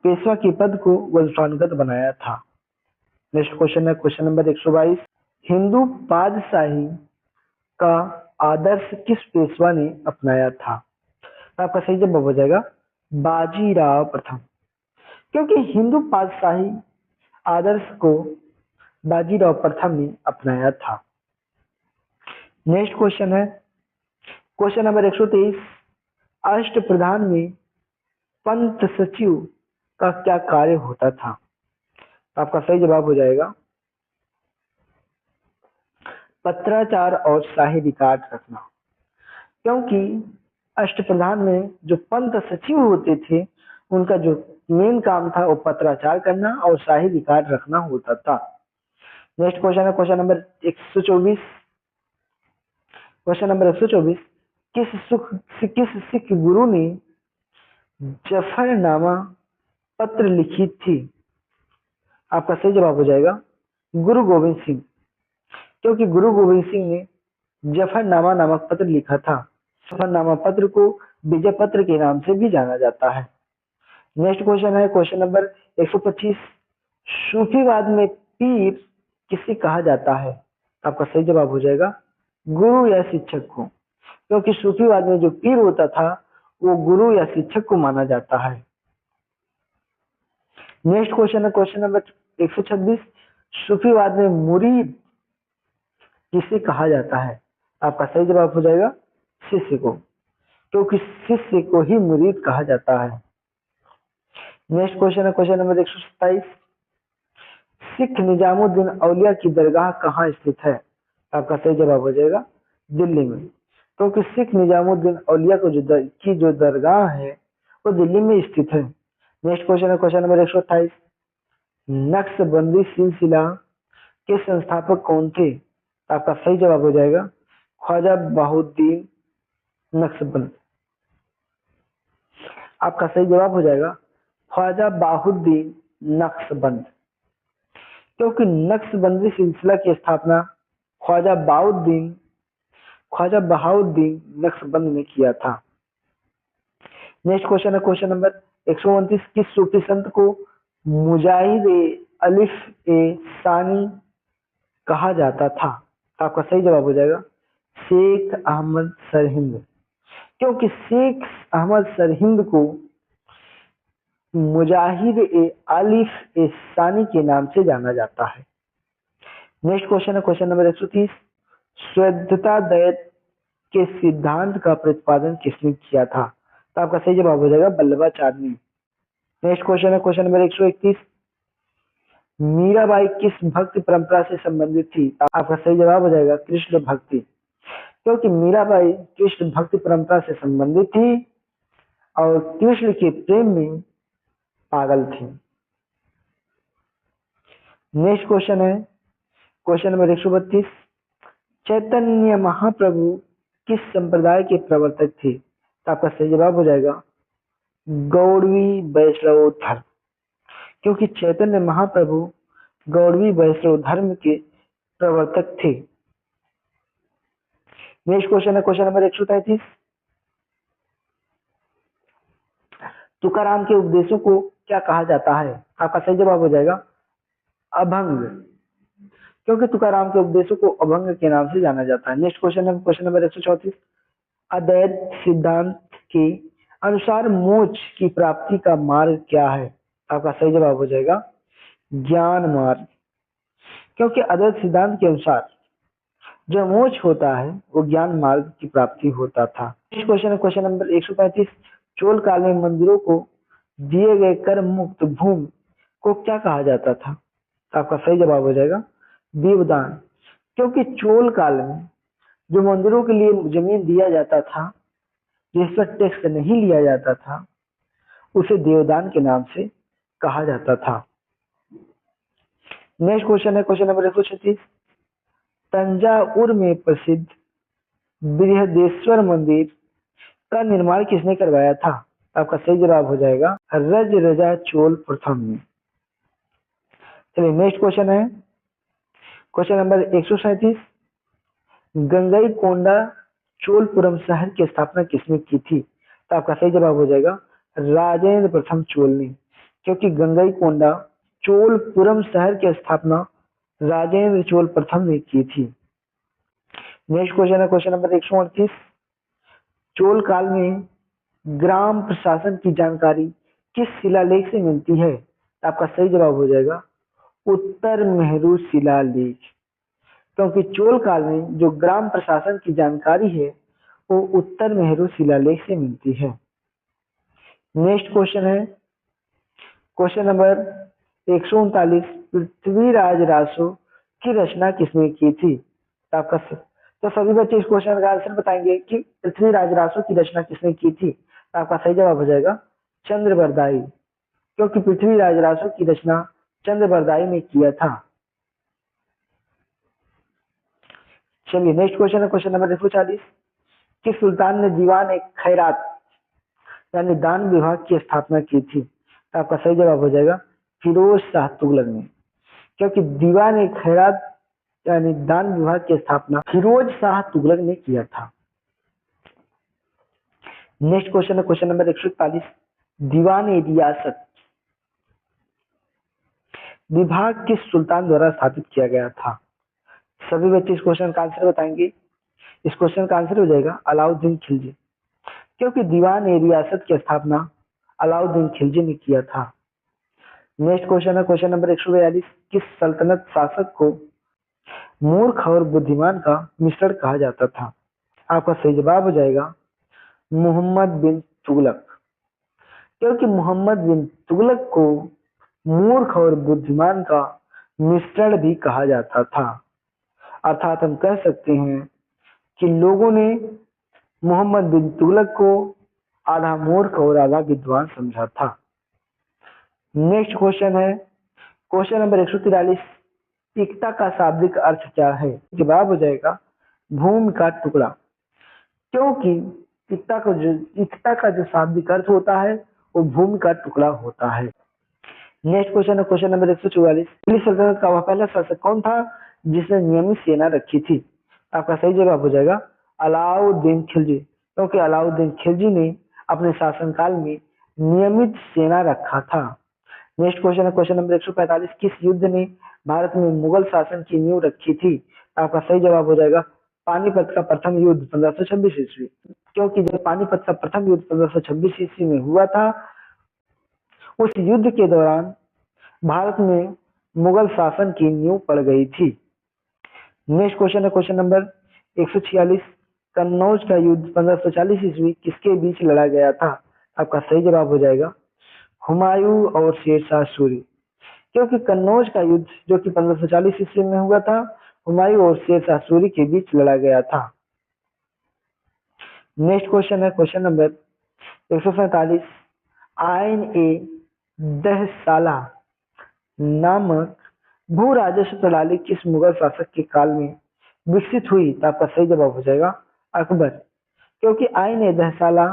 Speaker 1: पेशवा के पद को वंशानुगत बनाया था। नेक्स्ट क्वेश्चन है क्वेश्चन नंबर 122। हिंदू बादशाही का आदर्श किस पेशवा ने अपनाया था? आपका सही जवाब हो जाएगा बाजीराव प्रथम, क्योंकि हिंदू बादशाही आदर्श को बाजीराव प्रथम ने अपनाया था। नेक्स्ट क्वेश्चन है क्वेश्चन नंबर 123, अष्टप्रधान में पंत सचिव का क्या कार्य होता था? आपका सही जवाब हो जाएगा पत्राचार और शाही रिकॉर्ड रखना। क्योंकि अष्टप्रधान में जो पंत सचिव होते थे उनका जो मेन काम था वो पत्राचार करना और शाही रिकॉर्ड रखना होता था। नेक्स्ट क्वेश्चन है क्वेश्चन नंबर 124, क्वेश्चन नंबर 124, किस सिख गुरु ने जफरनामा पत्र लिखी थी? आपका सही जवाब हो जाएगा गुरु गोविंद सिंह। क्योंकि गुरु गोविंद सिंह ने जफरनामा नामक पत्र लिखा था। जफरनामा पत्र को विजय पत्र के नाम से भी जाना जाता है। नेक्स्ट क्वेश्चन है क्वेश्चन नंबर 125, सूफीवाद में पीर किसे कहा जाता है? आपका सही जवाब हो जाएगा गुरु या शिक्षक को। क्योंकि सूफीवाद में जो पीर होता था वो गुरु या शिक्षक को माना जाता है। नेक्स्ट क्वेश्चन है क्वेश्चन नंबर 126, सूफीवाद में मुरीद किसे कहा जाता है? आपका सही जवाब हो जाएगा शिष्य को। क्योंकि शिष्य को ही मुरीद कहा जाता है। नेक्स्ट क्वेश्चन है क्वेश्चन नंबर 127, सिख निजामुद्दीन औलिया की दरगाह कहाँ स्थित है? आपका सही जवाब हो जाएगा दिल्ली में। क्योंकि सिख निजामुद्दीन औलिया को जो दरगाह है वो दिल्ली में स्थित है। नेक्स्ट क्वेश्चन है क्वेश्चन नंबर 128, नक्शबंदी सिलसिला के संस्थापक कौन थे? आपका सही जवाब हो जाएगा ख्वाजा बाहुद्दीन नक्शबंद। आपका सही जवाब हो जाएगा ख्वाजा बाहुद्दीन नक्शबंद। क्योंकि नक्शबंदी सिलसिला की स्थापना ख्वाजा बहाउद्दीन नक्शबंद ने किया था। नेक्स्ट क्वेश्चन है क्वेश्चन नंबर 129, किस सूफी संत को मुजाहिद अलिफ ए सानी कहा जाता था? आपका सही जवाब हो जाएगा शेख अहमद सरहिंद। क्योंकि शेख अहमद सरहिंद को मुजाहिद ए अलिफ ए सानी के नाम से जाना जाता है। नेक्स्ट क्वेश्चन है क्वेश्चन नंबर 130, स्वैधता दैत के सिद्धांत का प्रतिपादन किसने किया था? तो आपका सही जवाब हो जाएगा वल्लभाचार्य ने। नेक्स्ट क्वेश्चन है क्वेश्चन नंबर 131, मीराबाई किस भक्ति परंपरा से संबंधित थी? आपका सही जवाब हो जाएगा कृष्ण भक्ति। क्योंकि मीराबाई कृष्ण भक्ति परंपरा से संबंधित थी और कृष्ण के प्रेम में पागल थी। नेक्स्ट क्वेश्चन है क्वेश्चन नंबर 132, चैतन्य महाप्रभु किस संप्रदाय के प्रवर्तक थे? तो आपका सही जवाब हो जाएगा गौड़वी वैष्णव धर्म। क्योंकि चैतन्य महाप्रभु गौड़वी वैष्णव धर्म के प्रवर्तक थे। नेक्स्ट क्वेश्चन है क्वेश्चन नंबर 133, तुकाराम के उपदेशों को क्या कहा जाता है? आपका सही जवाब हो जाएगा अभंग। क्योंकि तुकाराम के उपदेशों को अभंग के नाम से जाना जाता है। नेक्स्ट क्वेश्चन है क्वेश्चन नंबर 134, अद्वैत सिद्धांत के अनुसार मोक्ष की प्राप्ति का मार्ग क्या है? आपका सही जवाब हो जाएगा ज्ञान मार्ग। क्योंकि अद्वैत सिद्धांत के अनुसार जो मोक्ष होता है वो ज्ञान मार्ग की प्राप्ति होता था। नेक्स्ट क्वेश्चन है क्वेश्चन नंबर 135, चोल काल में मंदिरों को दिए गए कर मुक्त भूमि को क्या कहा जाता था? आपका सही जवाब हो जाएगा देवदान। क्योंकि चोल काल में जो मंदिरों के लिए जमीन दिया जाता था जिस पर टैक्स नहीं लिया जाता था उसे देवदान के नाम से कहा जाता था। नेक्स्ट क्वेश्चन है क्वेश्चन नंबर 136, तंजावुर में प्रसिद्ध बृहदेश्वर मंदिर का निर्माण किसने करवाया था? आपका सही जवाब हो जाएगा रज चोल प्रथम ने। चलिए नेक्स्ट क्वेश्चन है क्वेश्चन नंबर 137, गंगईकोंडा चोलपुरम शहर की स्थापना किसने की थी? तो आपका सही जवाब हो जाएगा राजेंद्र प्रथम चोल ने। क्योंकि गंगईकोंडा चोलपुरम शहर की स्थापना राजेंद्र चोल प्रथम ने की थी। नेक्स्ट क्वेश्चन है क्वेश्चन नंबर 138, चोल काल में ग्राम प्रशासन की जानकारी किस शिलालेख से मिलती है? आपका सही जवाब हो जाएगा उत्तर मेहरू शिलालेख। क्योंकि चोल काल में जो ग्राम प्रशासन की जानकारी है वो उत्तर मेहरू शिलालेख से मिलती है। नेक्स्ट क्वेश्चन है क्वेश्चन नंबर 139, पृथ्वीराज रासो की रचना किसने की थी? तो सभी बच्चे इस क्वेश्चन का आंसर बताएंगे कि पृथ्वीराज रासो की रचना किसने की थी। तो आपका सही जवाब हो जाएगा चंद्रबरदाई, क्योंकि पृथ्वीराज रासो की रचना चंद्रबरदाई ने किया था। चलिए नेक्स्ट क्वेश्चन है क्वेश्चन नंबर 140, कि सुल्तान ने दीवान एक खैरात यानी दान विभाग की स्थापना की थी। तो आपका सही जवाब हो जाएगा फिरोज शाह तुगलक ने, क्योंकि दीवान एक खैरात यानी दान विभाग की स्थापना फिरोज शाह तुगलक ने किया था। नेक्स्ट क्वेश्चन है क्वेश्चन नंबर 141, दीवान ए रियासत विभाग किस सुल्तान द्वारा स्थापित किया गया था? सभी बच्चे इस क्वेश्चन का आंसर बताएंगे। इस क्वेश्चन का आंसर हो जाएगा अलाउद्दीन खिलजी, क्योंकि दीवान ए रियासत की स्थापना अलाउद्दीन खिलजी ने किया था। नेक्स्ट क्वेश्चन है क्वेश्चन नंबर 142, किस सल्तनत शासक को मूर्ख और बुद्धिमान का मिश्रण कहा जाता था? आपका सही जवाब हो जाएगा मोहम्मद बिन तुगलक, क्योंकि मोहम्मद बिन तुगलक को मूर्ख और बुद्धिमान का मिश्रण भी कहा जाता था। अर्थात हम कह सकते हैं कि लोगों ने मोहम्मद बिन तुगलक को आधा मूर्ख और आधा विद्वान समझा था। नेक्स्ट क्वेश्चन है क्वेश्चन नंबर 143, एकता का शाब्दिक अर्थ क्या है? जवाब हो जाएगा भूमि का टुकड़ा, क्योंकि एकता का जो शाब्दिक अर्थ होता है वो भूमि का टुकड़ा होता है। नेक्स्ट क्वेश्चन है क्वेश्चन नंबर 144, दिल्ली सल्तनत का वह पहला शासक कौन था जिसने नियमित सेना रखी थी? आपका सही जवाब हो जाएगा अलाउद्दीन खिलजी, क्योंकि अलाउद्दीन खिलजी ने अपने शासनकाल में नियमित सेना रखा था। नेक्स्ट क्वेश्चन है क्वेश्चन नंबर 145, किस युद्ध ने भारत में मुगल शासन की नींव रखी थी? आपका सही जवाब हो जाएगा पानीपत का प्रथम युद्ध 1526 ईस्वी, क्योंकि जब पानीपत का प्रथम युद्ध 1526 ईस्वी में हुआ था, उस युद्ध के दौरान भारत में मुगल शासन की नींव पड़ गई थी। नेक्स्ट क्वेश्चन है क्वेश्चन नंबर 146, कन्नौज का युद्ध 1540 ईस्वी किसके बीच लड़ा गया था? आपका सही जवाब हो जाएगा हुमायूं और शेरशाह सूरी, क्योंकि कन्नौज का युद्ध जो कि 1540 ईस्वी में हुआ था, हुमायूं और शेरशाह सूरी के बीच लड़ा गया था। नेक्स्ट क्वेश्चन है क्वेश्चन नंबर 147, आइन ए दहसाला नामक भू राजस्व प्रणाली किस मुगल शासक के काल में विकसित हुई? तो आपका सही जवाब हो जाएगा अकबर, क्योंकि आइन ए दहसाला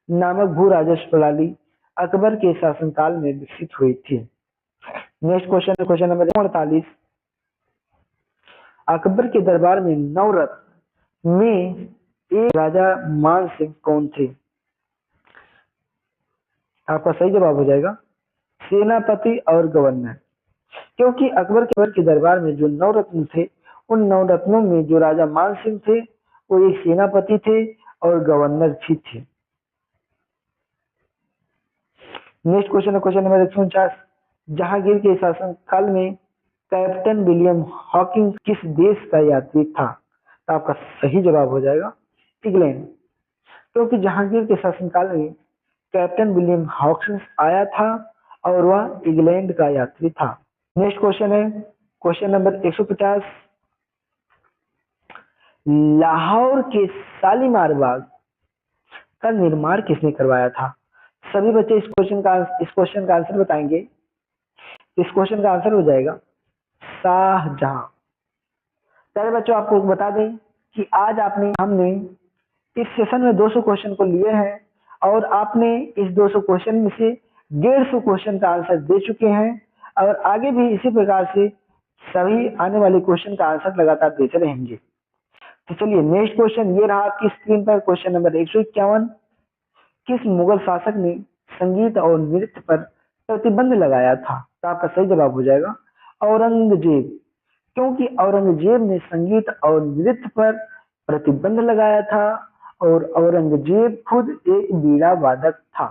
Speaker 1: नामक भू राजस्व प्रणाली अकबर के शासनकाल में विकसित हुई थी। नेक्स्ट क्वेश्चन है क्वेश्चन नंबर 48, अकबर के दरबार में नवरत्न में एक राजा मान सिंह कौन थे? आपका सही जवाब हो जाएगा सेनापति और गवर्नर, क्योंकि अकबर के दरबार में जो नवरत्न थे, उन नवरत्नों में जो राजा मान सिंह थे वो एक सेनापति थे और गवर्नर भी थे। नेक्स्ट क्वेश्चन है क्वेश्चन नंबर 149, जहांगीर के शासन काल में कैप्टन विलियम हॉकिंस किस देश का यात्री था? तो आपका सही जवाब हो जाएगा इंग्लैंड, क्योंकि जहांगीर के शासनकाल में कैप्टन विलियम हॉकिंस आया था और वह इंग्लैंड का यात्री था। नेक्स्ट क्वेश्चन है क्वेश्चन नंबर 150, लाहौर के शालीमार बाग का निर्माण किसने करवाया था? सभी बच्चे इस क्वेश्चन का आंसर बताएंगे। इस क्वेश्चन का आंसर हो जाएगा शाहजहां। प्यारे बच्चों, आपको बता दें कि आज हमने इस सेशन में 200 क्वेश्चन को लिए हैं और आपने इस 200 क्वेश्चन में से 150 क्वेश्चन का आंसर दे चुके हैं और आगे भी इसी प्रकार से सभी आने वाले क्वेश्चन का आंसर लगातार देते रहेंगे। तो चलिए नेक्स्ट क्वेश्चन ये रहा आपकी स्क्रीन पर, क्वेश्चन नंबर 151, किस मुगल शासक ने संगीत और नृत्य पर प्रतिबंध लगाया था? तो आपका सही जवाब हो जाएगा औरंगजेब, क्योंकि औरंगजेब ने संगीत और नृत्य पर प्रतिबंध लगाया था और औरंगजेब खुद एक बीड़ा वादक था।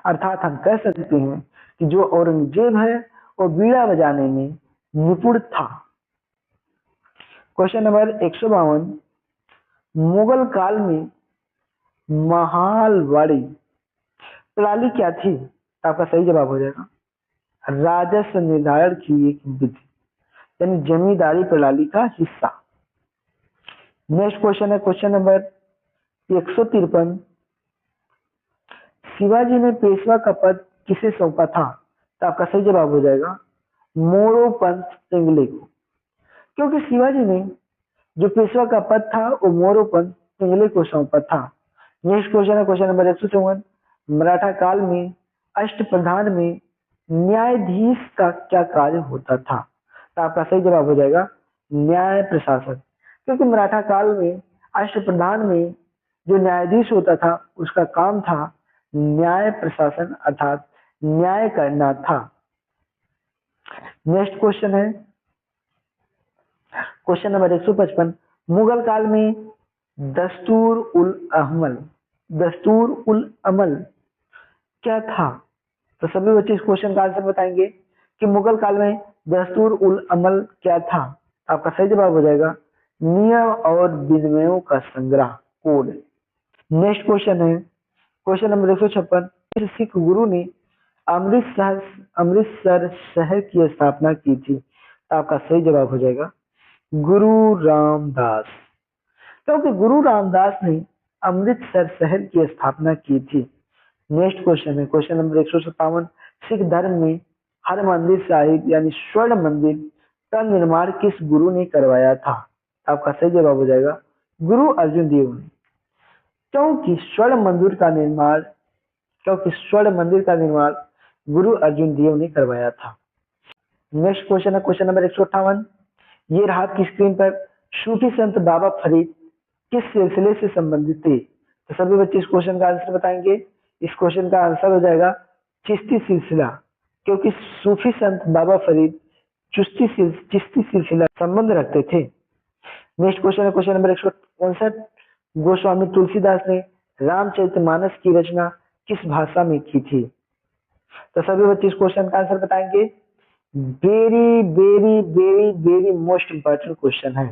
Speaker 1: अर्थात हम कह सकते हैं कि जो औरंगजेब है वो बीड़ा बजाने में निपुण था। क्वेश्चन नंबर 152, मुगल काल में महालवाड़ी प्रणाली क्या थी? तो आपका सही जवाब हो जाएगा राजस्व निर्धारण की एक विधि, यानी जमींदारी प्रणाली का हिस्सा। नेक्स्ट क्वेश्चन है क्वेश्चन नंबर 153, शिवाजी ने पेशवा का पद किसे सौंपा था? तो आपका सही जवाब हो जाएगा मोरोपंत पिंगले को, क्योंकि शिवाजी ने जो पेशवा का पद था वो मोरोपंत पिंगले को सौंपा था। नेक्स्ट क्वेश्चन है क्वेश्चन नंबर 154, मराठा काल में अष्टप्रधान में न्यायाधीश का क्या कार्य होता था? तो आपका सही जवाब हो जाएगा न्याय प्रशासन, क्योंकि मराठा काल में अष्टप्रधान में जो न्यायाधीश होता था उसका काम था न्याय प्रशासन अर्थात न्याय करना था। नेक्स्ट क्वेश्चन है क्वेश्चन नंबर 155, मुगल काल में दस्तूर उल अमल क्या था? तो सभी बच्चे इस क्वेश्चन का आंसर बताएंगे कि मुगल काल में दस्तूर उल अमल क्या था। आपका सही जवाब हो जाएगा नियम और विनियमों का संग्रह, कोड। नेक्स्ट क्वेश्चन है क्वेश्चन नंबर 156, किस सिख गुरु ने अमृतसर शहर की स्थापना की थी? तो आपका सही जवाब हो जाएगा गुरु रामदास, क्योंकि गुरु रामदास ने अमृतसर शहर की स्थापना की थी। नेक्स्ट क्वेश्चन है क्वेश्चन नंबर 157, सिख धर्म में हरमंदिर साहिब यानी स्वर्ण मंदिर का निर्माण किस गुरु ने करवाया था? आपका सही जवाब हो जाएगा गुरु अर्जुन देव ने, क्योंकि स्वर्ण मंदिर का निर्माण गुरु अर्जुन देव ने करवाया था। नेक्स्ट क्वेश्चन है क्वेश्चन नंबर 158, ये रहा आपकी स्क्रीन पर सूफी संत बाबा फरीद किस सिलसिले से संबंधित थे? तो सभी बच्चे इस क्वेश्चन का आंसर बताएंगे। इस क्वेश्चन का आंसर हो जाएगा चिश्ती सिलसिला, क्योंकि सूफी संत बाबा फरीद चिश्ती सिलसिला संबंध रखते थे। नेक्स्ट क्वेश्चन है क्वेश्चन नंबर 159, गोस्वामी तुलसीदास ने रामचरितमानस की रचना किस भाषा में की थी? तो सभी बच्चे इस क्वेश्चन का आंसर बताएंगे। Very very very very most important question है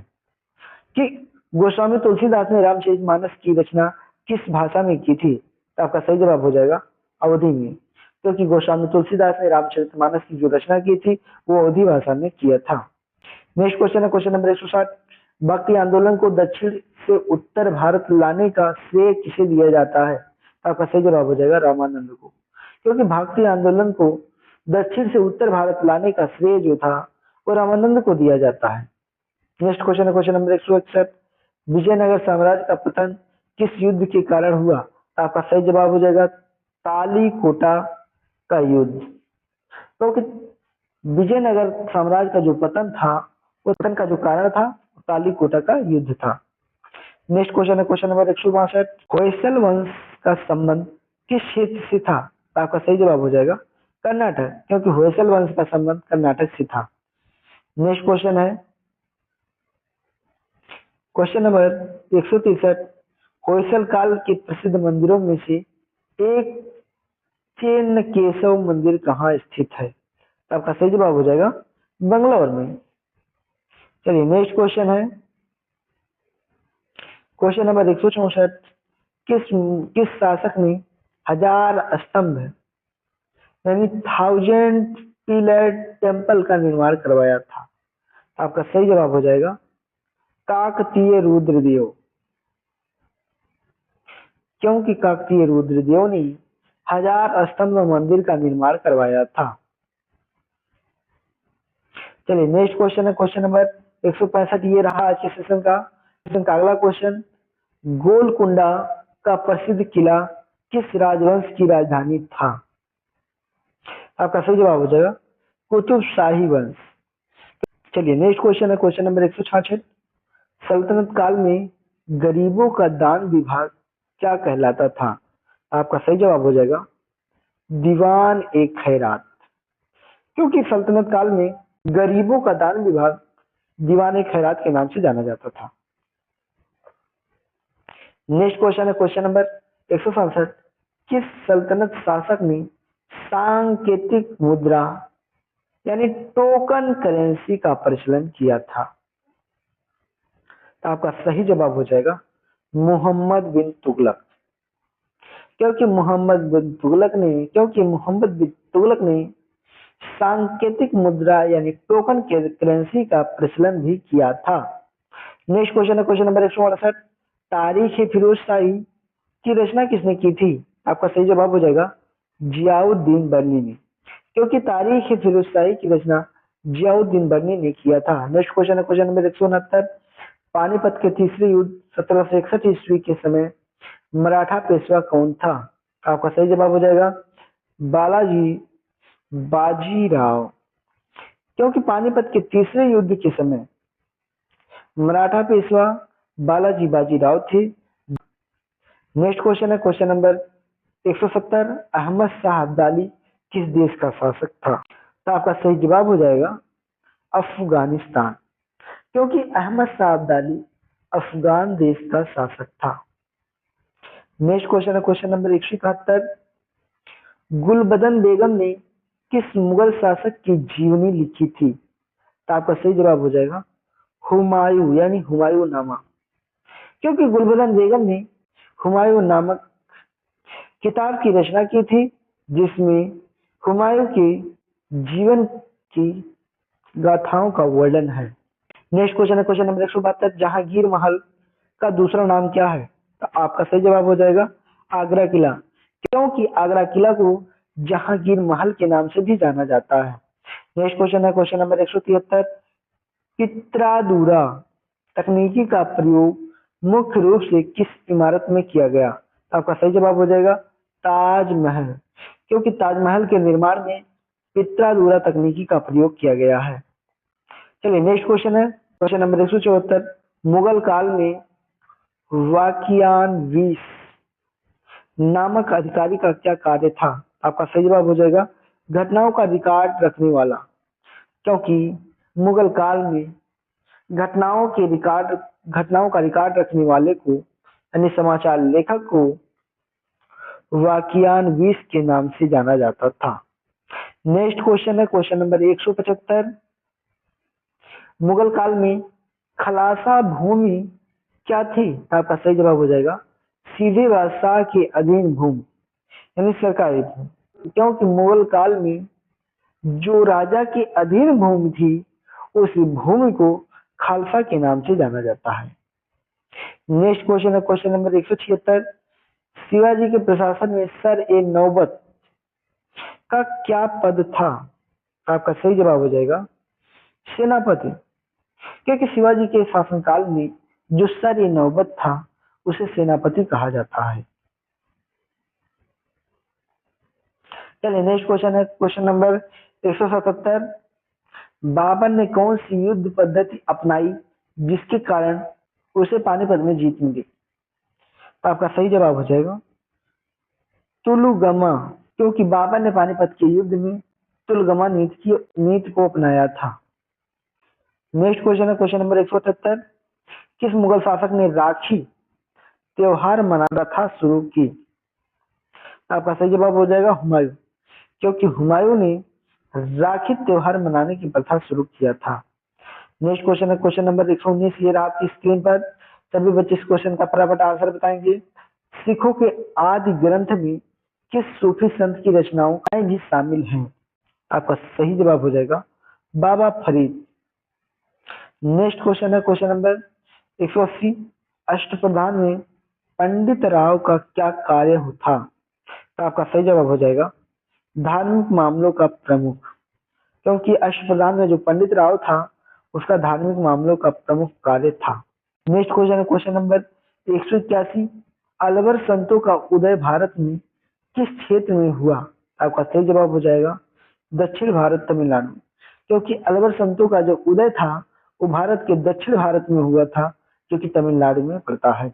Speaker 1: कि गोस्वामी तुलसीदास ने रामचरितमानस की रचना किस भाषा में की थी? तो आपका सही जवाब हो जाएगा अवधी में, क्योंकि गोस्वामी तुलसीदास ने रामचरितमानस की जो रचना की थी वो अवधी भाषा में किया था। नेक्स्ट क्वेश्चन है क्वेश्चन नंबर 160, भक्ति आंदोलन को दक्षिण से उत्तर भारत लाने का श्रेय किसे दिया जाता है? तो आपका सही जवाब हो जाएगा रामानंद को, क्योंकि भक्ति आंदोलन को दक्षिण से उत्तर भारत लाने का श्रेय जो था वो रामानंद को दिया जाता है। नेक्स्ट क्वेश्चन है क्वेश्चन नंबर 161, विजयनगर साम्राज्य का पतन किस युद्ध के कारण हुआ? तो आपका सही जवाब हो जाएगा तालीकोटा का युद्ध, क्योंकि विजयनगर साम्राज्य का जो पतन था वो पतन का जो कारण था तालीकोटा का युद्ध था। नेक्स्ट क्वेश्चन है क्वेश्चन नंबर 162, होयसल वंश का संबंध किस क्षेत्र से था? तो आपका सही जवाब हो जाएगा कर्नाटक, क्योंकि होयसल वंश का संबंध कर्नाटक से था। नेक्स्ट क्वेश्चन है क्वेश्चन नंबर 163, होयसल काल के प्रसिद्ध मंदिरों में से एक चेन्नकेशव मंदिर कहाँ स्थित है? तो आपका सही जवाब हो जाएगा बंगलौर में। चलिए नेक्स्ट क्वेश्चन है क्वेश्चन नंबर 164, किस शासक ने 1000 स्तंभ यानी 1000 पिलर टेम्पल का निर्माण करवाया था? आपका सही जवाब हो जाएगा काकतीय रुद्रदेव, क्योंकि काकतीय रुद्रदेव ने 1000 स्तंभ मंदिर का निर्माण करवाया था। चलिए नेक्स्ट क्वेश्चन है क्वेश्चन नंबर 165, ये रहा आज के सेशन का अगला क्वेश्चन, गोलकुंडा का प्रसिद्ध किला किस राजवंश की राजधानी था? आपका सही जवाब हो जाएगा कुतुब शाही वंश। चलिए नेक्स्ट क्वेश्चन है क्वेश्चन नंबर 166, सल्तनत काल में गरीबों का दान विभाग क्या कहलाता था? आपका सही जवाब हो जाएगा दीवान ए खैरात, क्योंकि सल्तनत काल में गरीबों का दान विभाग दीवान ए खैरात के नाम से जाना जाता था। नेक्स्ट क्वेश्चन है क्वेश्चन नंबर 167, किस सल्तनत शासक ने सांकेतिक मुद्रा यानी टोकन करेंसी का प्रचलन किया था? तो आपका सही जवाब हो जाएगा मोहम्मद बिन तुगलक। क्योंकि मोहम्मद बिन तुगलक ने सांकेतिक मुद्रा यानी टोकन करेंसी का प्रचलन भी किया था। नेक्स्ट क्वेश्चन है क्वेश्चन नंबर 168। तारीख फिरोज शाही की रचना किसने की थी? आपका सही जवाब हो जाएगा जियाउद्दीन बर्नी ने। क्योंकि तारीख फिरोज शाही की रचना जियाउद्दीन बर्नी ने किया था। नेक्स्ट क्वेश्चन है क्वेश्चन नंबर 169। पानीपत के तीसरे युद्ध 1761 ईस्वी के समय मराठा पेशवा कौन था? आपका सही जवाब हो जाएगा बालाजी बाजीराव। क्योंकि पानीपत के तीसरे युद्ध के समय मराठा पेशवा बालाजी बाजीराव थे। नेक्स्ट क्वेश्चन है क्वेश्चन नंबर 170। अहमद शाह अब्दाली किस देश का शासक था? तो आपका सही जवाब हो जाएगा अफगानिस्तान। क्योंकि अहमद शाह अब्दाली अफगान देश का शासक था। नेक्स्ट क्वेश्चन है क्वेश्चन नंबर 171। गुलबदन बेगम ने किस मुगल शासक की जीवनी लिखी थी? तो आपका सही जवाब हो जाएगा हुमायूं यानी हुमायूं नामा। क्योंकि गुलबदन बेगम ने हुमायूं नामक किताब की रचना की थी जिसमें हुमायूं के जीवन की गाथाओं का वर्णन है। नेक्स्ट क्वेश्चन है क्वेश्चन नंबर 172। जहांगीर महल का दूसरा नाम क्या है? तो आपका सही जवाब हो जाएगा आगरा किला। क्योंकि आगरा किला को जहांगीर महल के नाम से भी जाना जाता है। नेक्स्ट क्वेश्चन है क्वेश्चन नंबर 173। पित्रादूरा तकनीकी का प्रयोग मुख्य रूप से किस इमारत में किया गया? तो आपका सही जवाब हो जाएगा ताजमहल। क्योंकि ताजमहल के निर्माण में पित्रादूरा तकनीकी का प्रयोग किया गया है। चलिए नेक्स्ट क्वेश्चन है क्वेश्चन नंबर 174। मुगल काल में वाकियान वीस नामक अधिकारी का क्या कार्य था? आपका सही जवाब हो जाएगा घटनाओं का रिकॉर्ड रखने वाला। क्योंकि मुगल काल में घटनाओं का रिकॉर्ड रखने वाले को यानी समाचार लेखक को वाकियान वीस के नाम से जाना जाता था। नेक्स्ट क्वेश्चन है क्वेश्चन नंबर 175। मुगल काल में खलासा भूमि क्या थी? आपका सही जवाब हो जाएगा सीधे बादशाह के अधीन भूमि यानी सरकारी भूमि। क्योंकि मुगल काल में जो राजा के अधीन भूमि थी उस भूमि को खालसा के नाम से जाना जाता है। नेक्स्ट क्वेश्चन है क्वेश्चन नंबर 176। शिवाजी के प्रशासन में सर ए नौबत का क्या पद था? आपका सही जवाब हो जाएगा सेनापति। क्योंकि शिवाजी के शासनकाल में जो सर ए नौबत था उसे सेनापति कहा जाता है। चलिए नेक्स्ट क्वेश्चन है क्वेश्चन नंबर 177। बाबर ने कौन सी युद्ध पद्धति अपनाई जिसके कारण उसे पानीपत में जीत मिली? तो आपका सही जवाब हो जाएगा तुलगमा। क्योंकि बाबर ने पानीपत के युद्ध में तुलगमा नीति को अपनाया था। नेक्स्ट क्वेश्चन है क्वेश्चन नंबर 178। किस मुगल शासक ने राखी त्योहार मनाना था शुरू की? आपका सही जवाब हो जाएगा हुमायूं। क्योंकि हुमायूं ने राखी त्योहार मनाने की प्रथा शुरू किया था। नेक्स्ट क्वेश्चन है क्वेश्चन नंबर 119। ये आपकी स्क्रीन पर सभी बच्चे इस क्वेश्चन का फटाफट आंसर बताएंगे। सिखों के आदि ग्रंथ में किस सूफी संत की रचनाओं भी शामिल हैं? आपका सही जवाब हो जाएगा बाबा फरीद। नेक्स्ट क्वेश्चन है क्वेश्चन नंबर 180। अष्टप्रधान में पंडित राव का क्या कार्य था? तो आपका सही जवाब हो जाएगा धार्मिक मामलों का प्रमुख। क्योंकि अष्टप्रधान में जो पंडित राव था उसका धार्मिक मामलों का प्रमुख कार्य था। नेक्स्ट क्वेश्चन है क्वेश्चन नंबर 181। अलवर संतों का उदय भारत में किस क्षेत्र में हुआ? आपका सही जवाब हो जाएगा दक्षिण भारत तमिलनाडु। क्योंकि अलवर संतों का जो उदय था वो भारत के दक्षिण भारत में हुआ था जो कि तमिलनाडु में पड़ता है।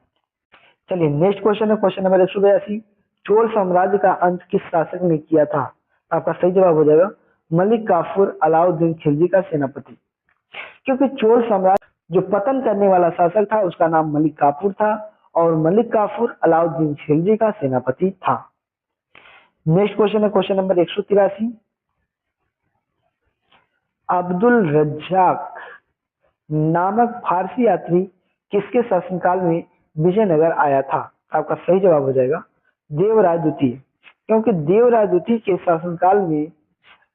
Speaker 1: चलिए नेक्स्ट क्वेश्चन है क्वेश्चन नंबर 182। चोल साम्राज्य का अंत किस शासक ने किया था? आपका सही जवाब हो जाएगा मलिक काफूर अलाउद्दीन खिलजी का सेनापति। क्योंकि चोल साम्राज्य जो पतन करने वाला शासक था उसका नाम मलिक काफूर था और मलिक काफूर अलाउद्दीन खिलजी का सेनापति था। नेक्स्ट क्वेश्चन है क्वेश्चन नंबर 183। अब्दुल रज्जाक नामक फारसी यात्री किसके शासनकाल में विजयनगर आया था? आपका सही जवाब हो जाएगा देवराय द्वितीय, क्योंकि देवराय द्वितीय के शासनकाल में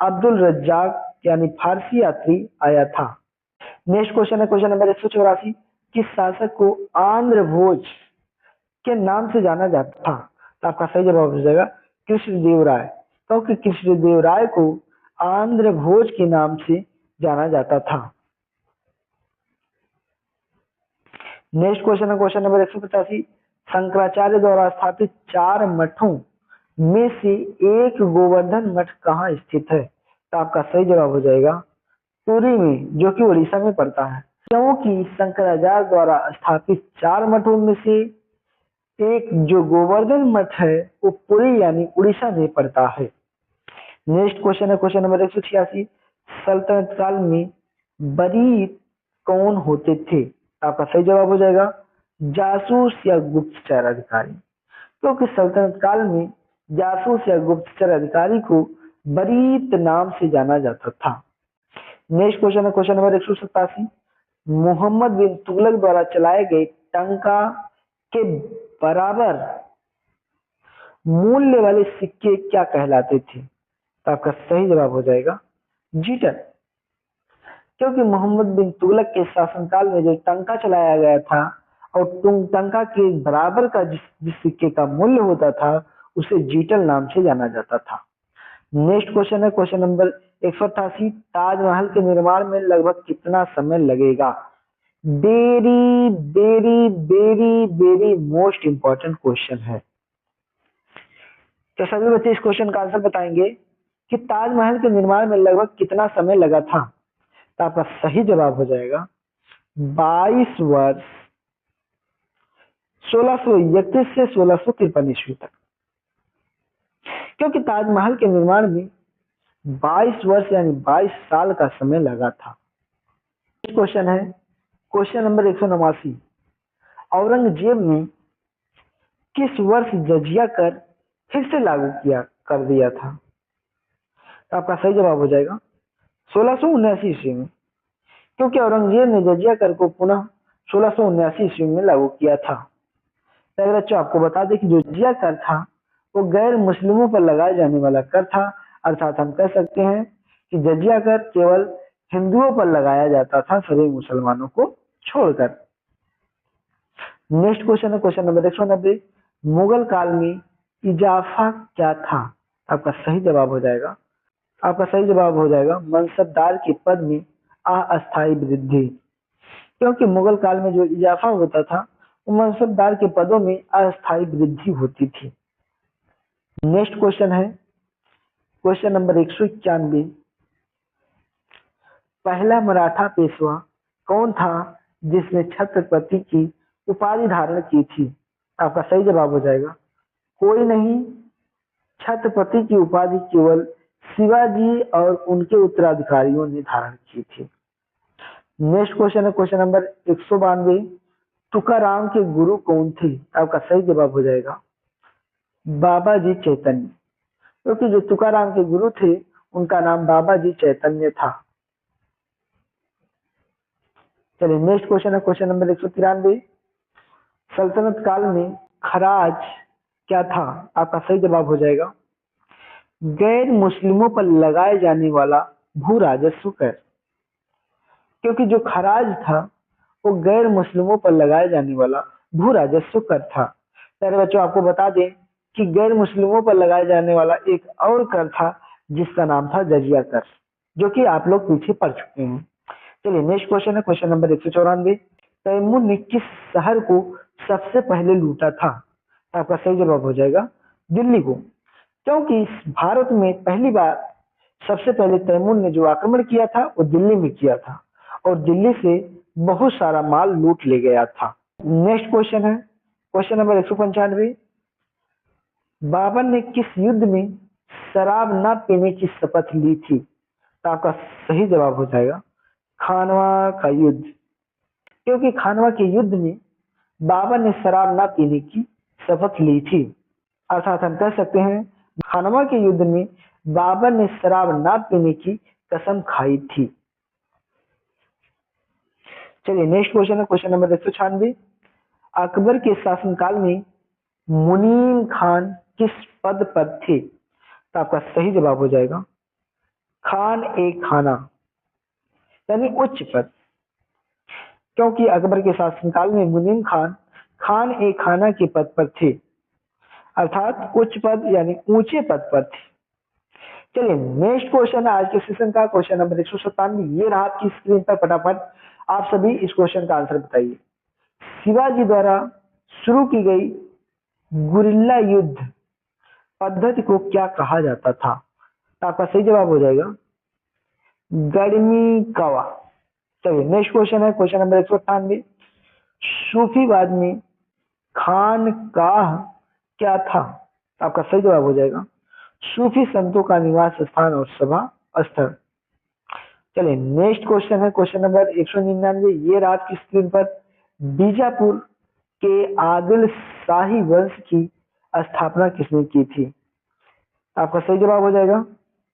Speaker 1: अब्दुल रज्जाक यानी फारसी यात्री आया था। नेक्स्ट क्वेश्चन है क्वेश्चन नंबर 184। किस शासक को आंध्र भोज के नाम से जाना जाता था? तो आपका सही जवाब हो जाएगा कृष्णदेवराय, क्योंकि कृष्णदेवराय को आंध्र भोज के नाम से जाना जाता था। नेक्स्ट क्वेश्चन है क्वेश्चन नंबर 185। शंकराचार्य द्वारा स्थापित 4 मठों में से एक गोवर्धन मठ कहाँ स्थित है? तो आपका सही जवाब हो जाएगा पुरी में, जो कि उड़ीसा में पड़ता है, क्योंकि शंकराचार्य द्वारा स्थापित 4 मठों में से एक जो गोवर्धन मठ है वो पुरी यानी उड़ीसा में पड़ता है। नेक्स्ट क्वेश्चन है क्वेश्चन नंबर 186। सल्तनत काल में वरीद कौन होते थे? आपका सही जवाब हो जाएगा जासूस या गुप्तचर अधिकारी, क्योंकि सल्तनत काल में जासूस या गुप्तचर अधिकारी को वरीद नाम से जाना जाता था। नेक्स्ट क्वेश्चन है क्वेश्चन नंबर 187। मोहम्मद बिन तुगलक द्वारा चलाए गए टंका के बराबर मूल्य वाले सिक्के क्या कहलाते थे? तो आपका सही जवाब हो जाएगा जीटर, क्योंकि मोहम्मद बिन तुगलक के शासनकाल में जो टंका चलाया गया था और टंका के बराबर का जिस सिक्के का मूल्य होता था उसे जीटल नाम से जाना जाता था। नेक्स्ट क्वेश्चन है क्वेश्चन नंबर 188। ताजमहल के निर्माण में लगभग कितना समय लगेगा? Very very very very most important question है। तो सभी बच्चे इस क्वेश्चन का आंसर बताएंगे कि ताजमहल के निर्माण में लगभग कितना समय लगा था? तो आपका सही जवाब हो जाएगा 22 वर्ष, 1631 से 1653 ईस्वी तक, क्योंकि ताजमहल के निर्माण में 22 वर्ष यानी 22 साल का समय लगा था। क्वेश्चन है क्वेश्चन नंबर 189। औरंगजेब ने किस वर्ष जजिया कर फिर से लागू कर दिया था? तो आपका सही जवाब हो जाएगा 1679 ईस्वी में, क्योंकि औरंगजेब ने जजिया कर को पुनः 1679 ईस्वी में लागू किया था। तो अगर बच्चों आपको बता दें कि जो जजिया कर था वो गैर मुस्लिमों पर लगाए जाने वाला कर था, अर्थात हम कह सकते हैं कि जजिया कर केवल हिंदुओं पर लगाया जाता था, सभी मुसलमानों को छोड़कर। नेक्स्ट क्वेश्चन है क्वेश्चन नंबर 190। मुगल काल में इजाफा क्या था? आपका सही जवाब हो जाएगा मनसबदार के पद में अस्थायी वृद्धि, क्योंकि मुगल काल में जो इजाफा होता था वो मनसबदार के पदों में अस्थायी वृद्धि होती थी। नेक्स्ट क्वेश्चन है क्वेश्चन नंबर 191। पहला मराठा पेशवा कौन था जिसने छत्रपति की उपाधि धारण की थी? आपका सही जवाब हो जाएगा कोई नहीं, छत्रपति की उपाधि केवल शिवाजी और उनके उत्तराधिकारियों ने धारण की थी। नेक्स्ट क्वेश्चन है क्वेश्चन नंबर 192। तुकाराम के गुरु कौन थे? आपका सही जवाब हो जाएगा बाबा जी चैतन्य, क्योंकि जो तुकाराम के गुरु थे उनका नाम बाबा जी चैतन्य था। चलिए नेक्स्ट क्वेश्चन है क्वेश्चन नंबर 193। सल्तनत काल में खराज क्या था? आपका सही जवाब हो जाएगा गैर मुस्लिमों पर लगाए जाने वाला भू राजस्व कर, क्योंकि जो खराज था वो गैर मुस्लिमों पर लगाए जाने वाला भू राजस्व कर था। प्यारे बच्चों आपको बता दें कि गैर मुस्लिमों पर लगाए जाने वाला एक और कर था जिसका नाम था जजिया कर, जो कि आप लोग पीछे पढ़ चुके हैं। चलिए नेक्स्ट क्वेश्चन है क्वेश्चन नंबर 194। तैमूर ने किस शहर को सबसे पहले लूटा था? आपका सही जवाब हो जाएगा दिल्ली को, क्योंकि भारत में पहली बार सबसे पहले तैमूर ने जो आक्रमण किया था वो दिल्ली में किया था और दिल्ली से बहुत सारा माल लूट ले गया था। नेक्स्ट क्वेश्चन है क्वेश्चन नंबर 195। बाबर ने किस युद्ध में शराब न पीने की शपथ ली थी? तो आपका सही जवाब हो जाएगा खानवा का युद्ध, क्योंकि खानवा के युद्ध में बाबर ने शराब न पीने की शपथ ली थी, अर्थात हम कह सकते हैं खानवा के युद्ध में बाबर ने शराब न पीने की कसम खाई थी। चलिए नेक्स्ट क्वेश्चन है क्वेश्चन नंबर 196। अकबर के शासनकाल में मुनीम खान किस पद पर थे? तो आपका सही जवाब हो जाएगा खान ए खाना, यानी उच्च पद। क्योंकि अकबर के शासनकाल में मुनीम खान खान ए खाना के पद पर थे, अर्थात उच्च पद यानी ऊंचे पद पर थे। चलिए नेक्स्ट क्वेश्चन है आज के सेशन का क्वेश्चन नंबर 197। ये रहा आपकी स्क्रीन पर, फटाफट आप सभी इस क्वेश्चन का आंसर बताइए। शिवाजी द्वारा शुरू की गई गुरिल्ला युद्ध पद्धति को क्या कहा जाता था? तो आपका सही जवाब हो जाएगा गर्मी कवा। चलिए नेक्स्ट क्वेश्चन है क्वेश्चन नंबर 198। सूफीवाद में खानकाह क्या था? तो आपका सही जवाब हो जाएगा सूफी संतों का निवास स्थान और सभा स्थल। चलिए नेक्स्ट क्वेश्चन है क्वेश्चन नंबर 199। ये रात की स्क्रीन पर बीजापुर के आदिल शाही वंश की स्थापना किसने की थी? आपका सही जवाब हो जाएगा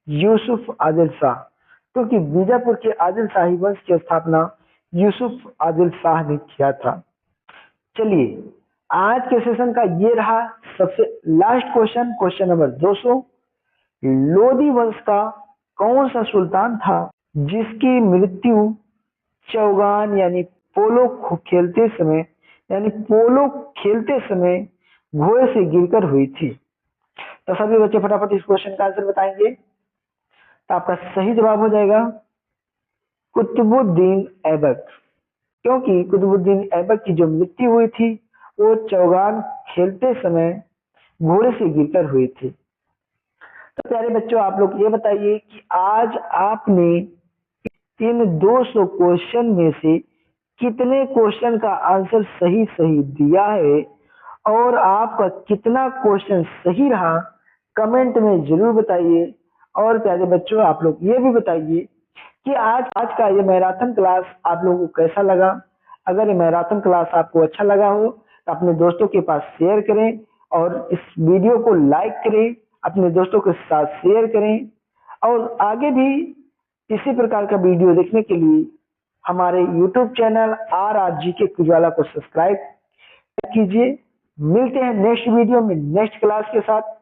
Speaker 1: यूसुफ आदिल शाह, क्योंकि बीजापुर के आदिल शाही वंश की स्थापना यूसुफ आदिल शाह ने किया था। चलिए आज के सेशन का ये रहा सबसे last question, question number 200। Lodi वंश का कौन सा सुल्तान था जिसकी मृत्यु चौगान यानी पोलो खेलते समय घोड़े से गिरकर हुई थी? तो सभी बच्चे फटाफट इस क्वेश्चन का आंसर बताएंगे। तो आपका सही जवाब हो जाएगा कुतुबुद्दीन ऐबक, क्योंकि कुतुबुद्दीन ऐबक की जो मृत्यु हुई थी वो चौगान खेलते समय घोड़े से गिरकर हुई थी। तो प्यारे बच्चों आप लोग ये बताइए कि आज आपने इन 200 क्वेश्चन में से कितने क्वेश्चन का आंसर सही दिया है और आपका कितना क्वेश्चन सही रहा कमेंट में जरूर बताइए। और प्यारे बच्चों आप लोग ये भी बताइए कि आज का ये मैराथन क्लास आप लोगों को कैसा लगा। अगर ये मैराथन क्लास आपको अच्छा लगा हो तो अपने दोस्तों के पास शेयर करें और इस वीडियो को लाइक करें, अपने दोस्तों के साथ शेयर करें। और आगे भी इसी प्रकार का वीडियो देखने के लिए हमारे YouTube चैनल RRGK कुजवाला को सब्सक्राइब कीजिए। मिलते हैं नेक्स्ट वीडियो में नेक्स्ट क्लास के साथ।